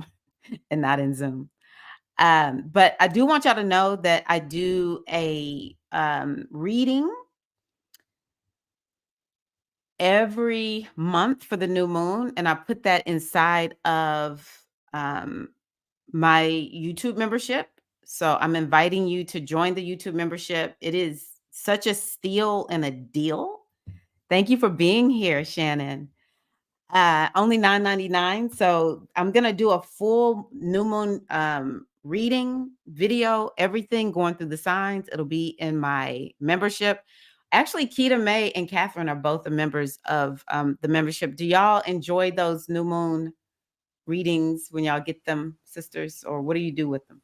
and not in Zoom. But I do want y'all to know that I do a reading every month for the new moon, and I put that inside of um, my YouTube membership. So I'm inviting you to join the YouTube membership. It is such a steal and a deal. Thank you for being here, Shannon. Only $9.99. So I'm gonna do a full new moon reading video, everything going through the signs. It'll be in my membership. Actually, Keita May and Catherine are both the members of the membership. Do y'all enjoy those new moon readings when y'all get them, sisters, or what do you do with them?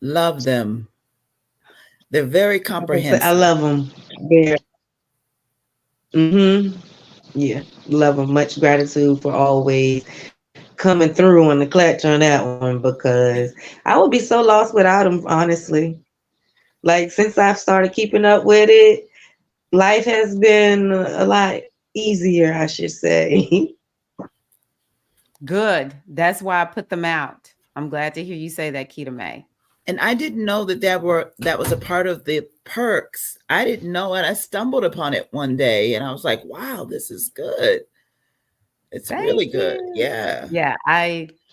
Love them. They're very I comprehensive. love them. They're, mm-hmm. Yeah, love them. Much gratitude for always coming through on the clutch on that one because I would be so lost without them, honestly. Like, since I've started keeping up with it, life has been a lot easier, I should say. Good. That's why I put them out. I'm glad to hear you say that, Keita May. And I didn't know that was a part of the perks. I didn't know it. I stumbled upon it one day and I was like, wow, this is good. It's really Thank good. you. Yeah. Yeah,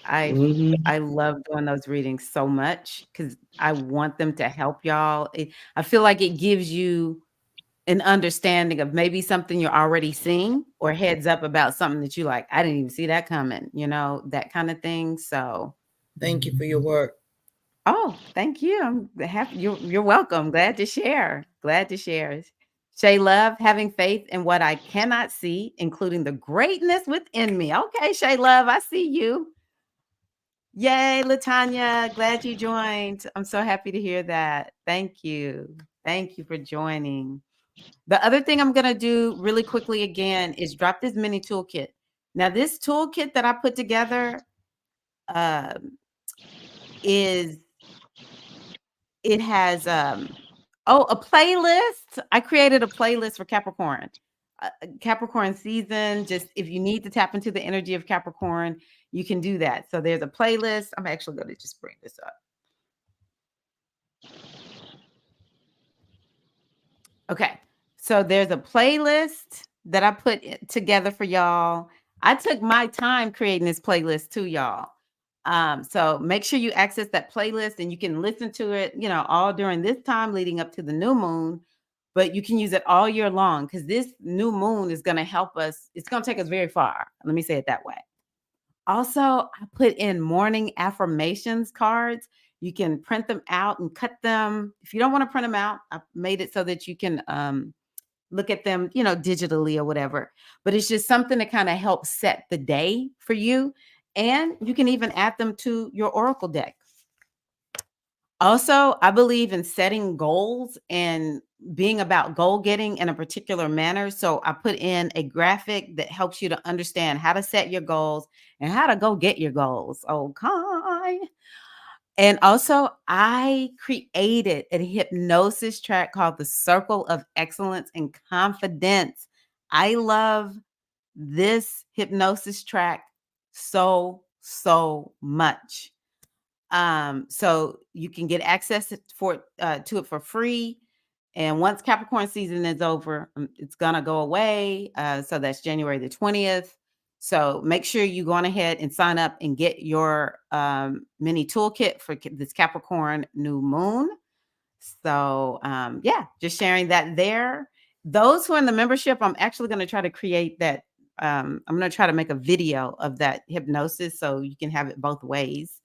Mhm. I love doing those readings so much because I want them to help y'all. I feel like it gives you an understanding of maybe something you're already seeing or heads up about something that you like. I didn't even see that coming, that kind of thing. So, Thank you for your work. oh, thank you. I'm happy. You're welcome. Glad to share. Glad to share. Shay Love, having faith in what I cannot see, including the greatness within me. Okay, Shay Love, I see you. Yay, Latanya. Glad you joined. I'm so happy to hear that. Thank you. Thank you for joining. The other thing I'm going to do really quickly again is drop this mini toolkit. Now, this toolkit that I put together um, is it has a playlist. I created a playlist for Capricorn. Capricorn season, just if you need to tap into the energy of Capricorn, you can do that. So there's a playlist. I'm actually going to just bring this up. Okay. So there's a playlist that I put together for y'all. I took my time creating this playlist too, y'all. So make sure you access that playlist and you can listen to it, all during this time leading up to the new moon, but you can use it all year long because this new moon is going to help us. It's going to take us very far. Let me say it that way. Also, I put in morning affirmations cards. You can print them out and cut them. If you don't want to print them out, I made it so that you can look at them, digitally or whatever. But it's just something to kind of help set the day for you. And you can even add them to your Oracle deck. Also, I believe in setting goals and being about goal getting in a particular manner. So I put in a graphic that helps you to understand how to set your goals and how to go get your goals. Okay. And also, I created a hypnosis track called the Circle of Excellence and Confidence. I love this hypnosis track so much. So you can get access to it for free. And once Capricorn season is over, it's gonna go away. So that's January the 20th. So make sure you go on ahead and sign up and get your mini toolkit for this Capricorn new moon. So yeah, just sharing that there. Those who are in the membership, I'm actually going to try to create that. I'm going to try to make a video of that hypnosis so you can have it both ways.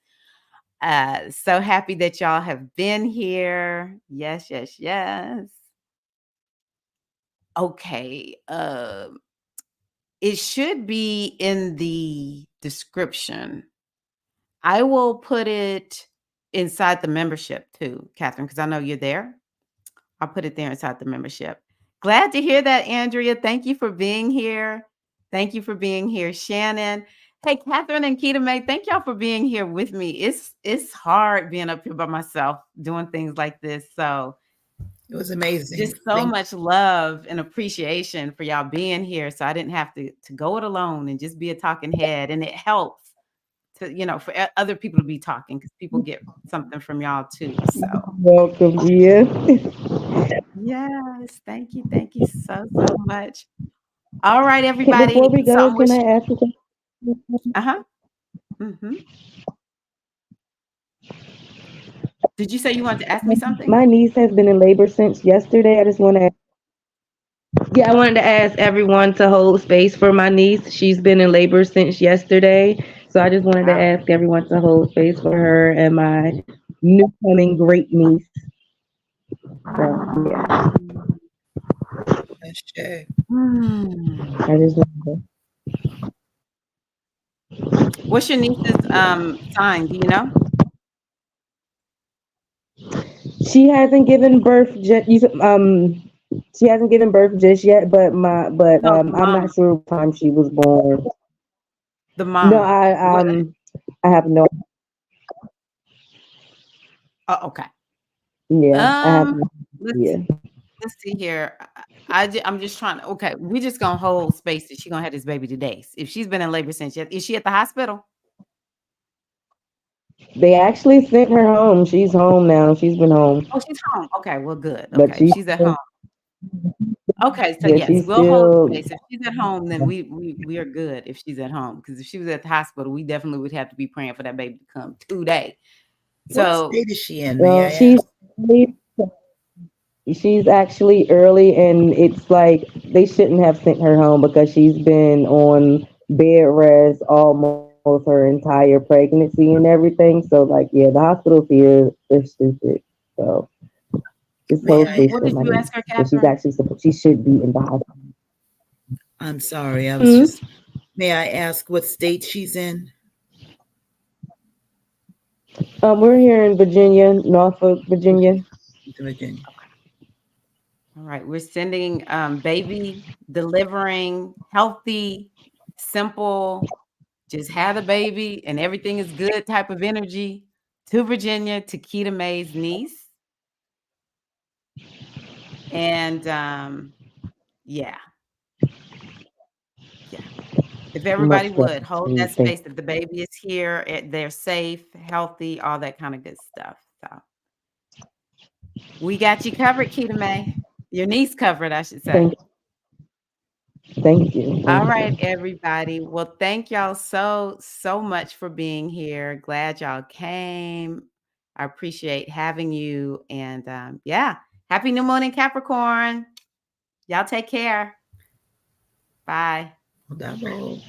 So happy that y'all have been here. Yes, yes, yes. Okay. It should be in the description. I will put it inside the membership too, Catherine, because I know you're there. I'll put it there inside the membership. Glad to hear that, Andrea. Thank you for being here. Thank you for being here, Shannon. Hey, Catherine and Keita May, thank y'all for being here with me. It's hard being up here by myself doing things like this. So It was amazing. just so much love and appreciation for y'all being here. So I didn't have to go it alone and just be a talking head. And it helps to, for other people to be talking because people get something from y'all too. So Welcome, yeah. yes, thank you. Thank you so much. All right, Before everybody. we So go, I'm can wish I ask you something? uh-huh. hmm Did you say you wanted to ask me something? My niece has been in labor since yesterday. I just want to, yeah, I wanted to ask everyone to hold space for my niece. She's been in labor since yesterday. So I just wanted to Wow. ask everyone to hold space for her and my new coming great niece. So, yeah, Mm. That's sure. Hmm. I just wanted What's your niece's sign? Do you know? she hasn't given birth just, she hasn't given birth just yet, but No, the I'm not mama. sure what time she was born. The No, mama. What? I have no, Oh, okay. yeah, I have Um, no let's idea. let's see here. I'm just trying to. Okay, we just gonna hold space that she gonna have this baby today. If she's been in labor since yet, is she at the hospital? They actually sent her home. She's home now. She's been home, Oh, she's home. Okay, well, good. but Okay, if she's she's at home. Okay, so yeah, yes, she's we'll hold still space. If she's at home, then we are good if she's at home. Because if she was at the hospital, we definitely would have to be praying for that baby to come today. What So state is she in, may I she's ask? she's actually early, and it's like they shouldn't have sent her home because she's been on bed rest almost her entire pregnancy and everything. So like, yeah, the hospitals here they're stupid. So just May hold I space what for did my you niece ask her, because she's Catherine? actually she should be in the hospital. I'm sorry, I was Hmm? just may I ask what state she's in? We're here in Virginia, Norfolk, Virginia. Virginia. All right, we're sending baby delivering healthy, simple, just had a baby and everything is good type of energy to Virginia to Keita May's niece. And yeah, yeah. If everybody Much would hold that gratitude. space, if the baby is here, they're safe, healthy, all that kind of good stuff. So we got you covered, Keita May. Your niece covered, I should say. Thank, thank you. All Thank right, you. everybody. Well, thank y'all so much for being here. Glad y'all came. I appreciate having you. And yeah, happy new moon in Capricorn. Y'all take care. Bye. Double.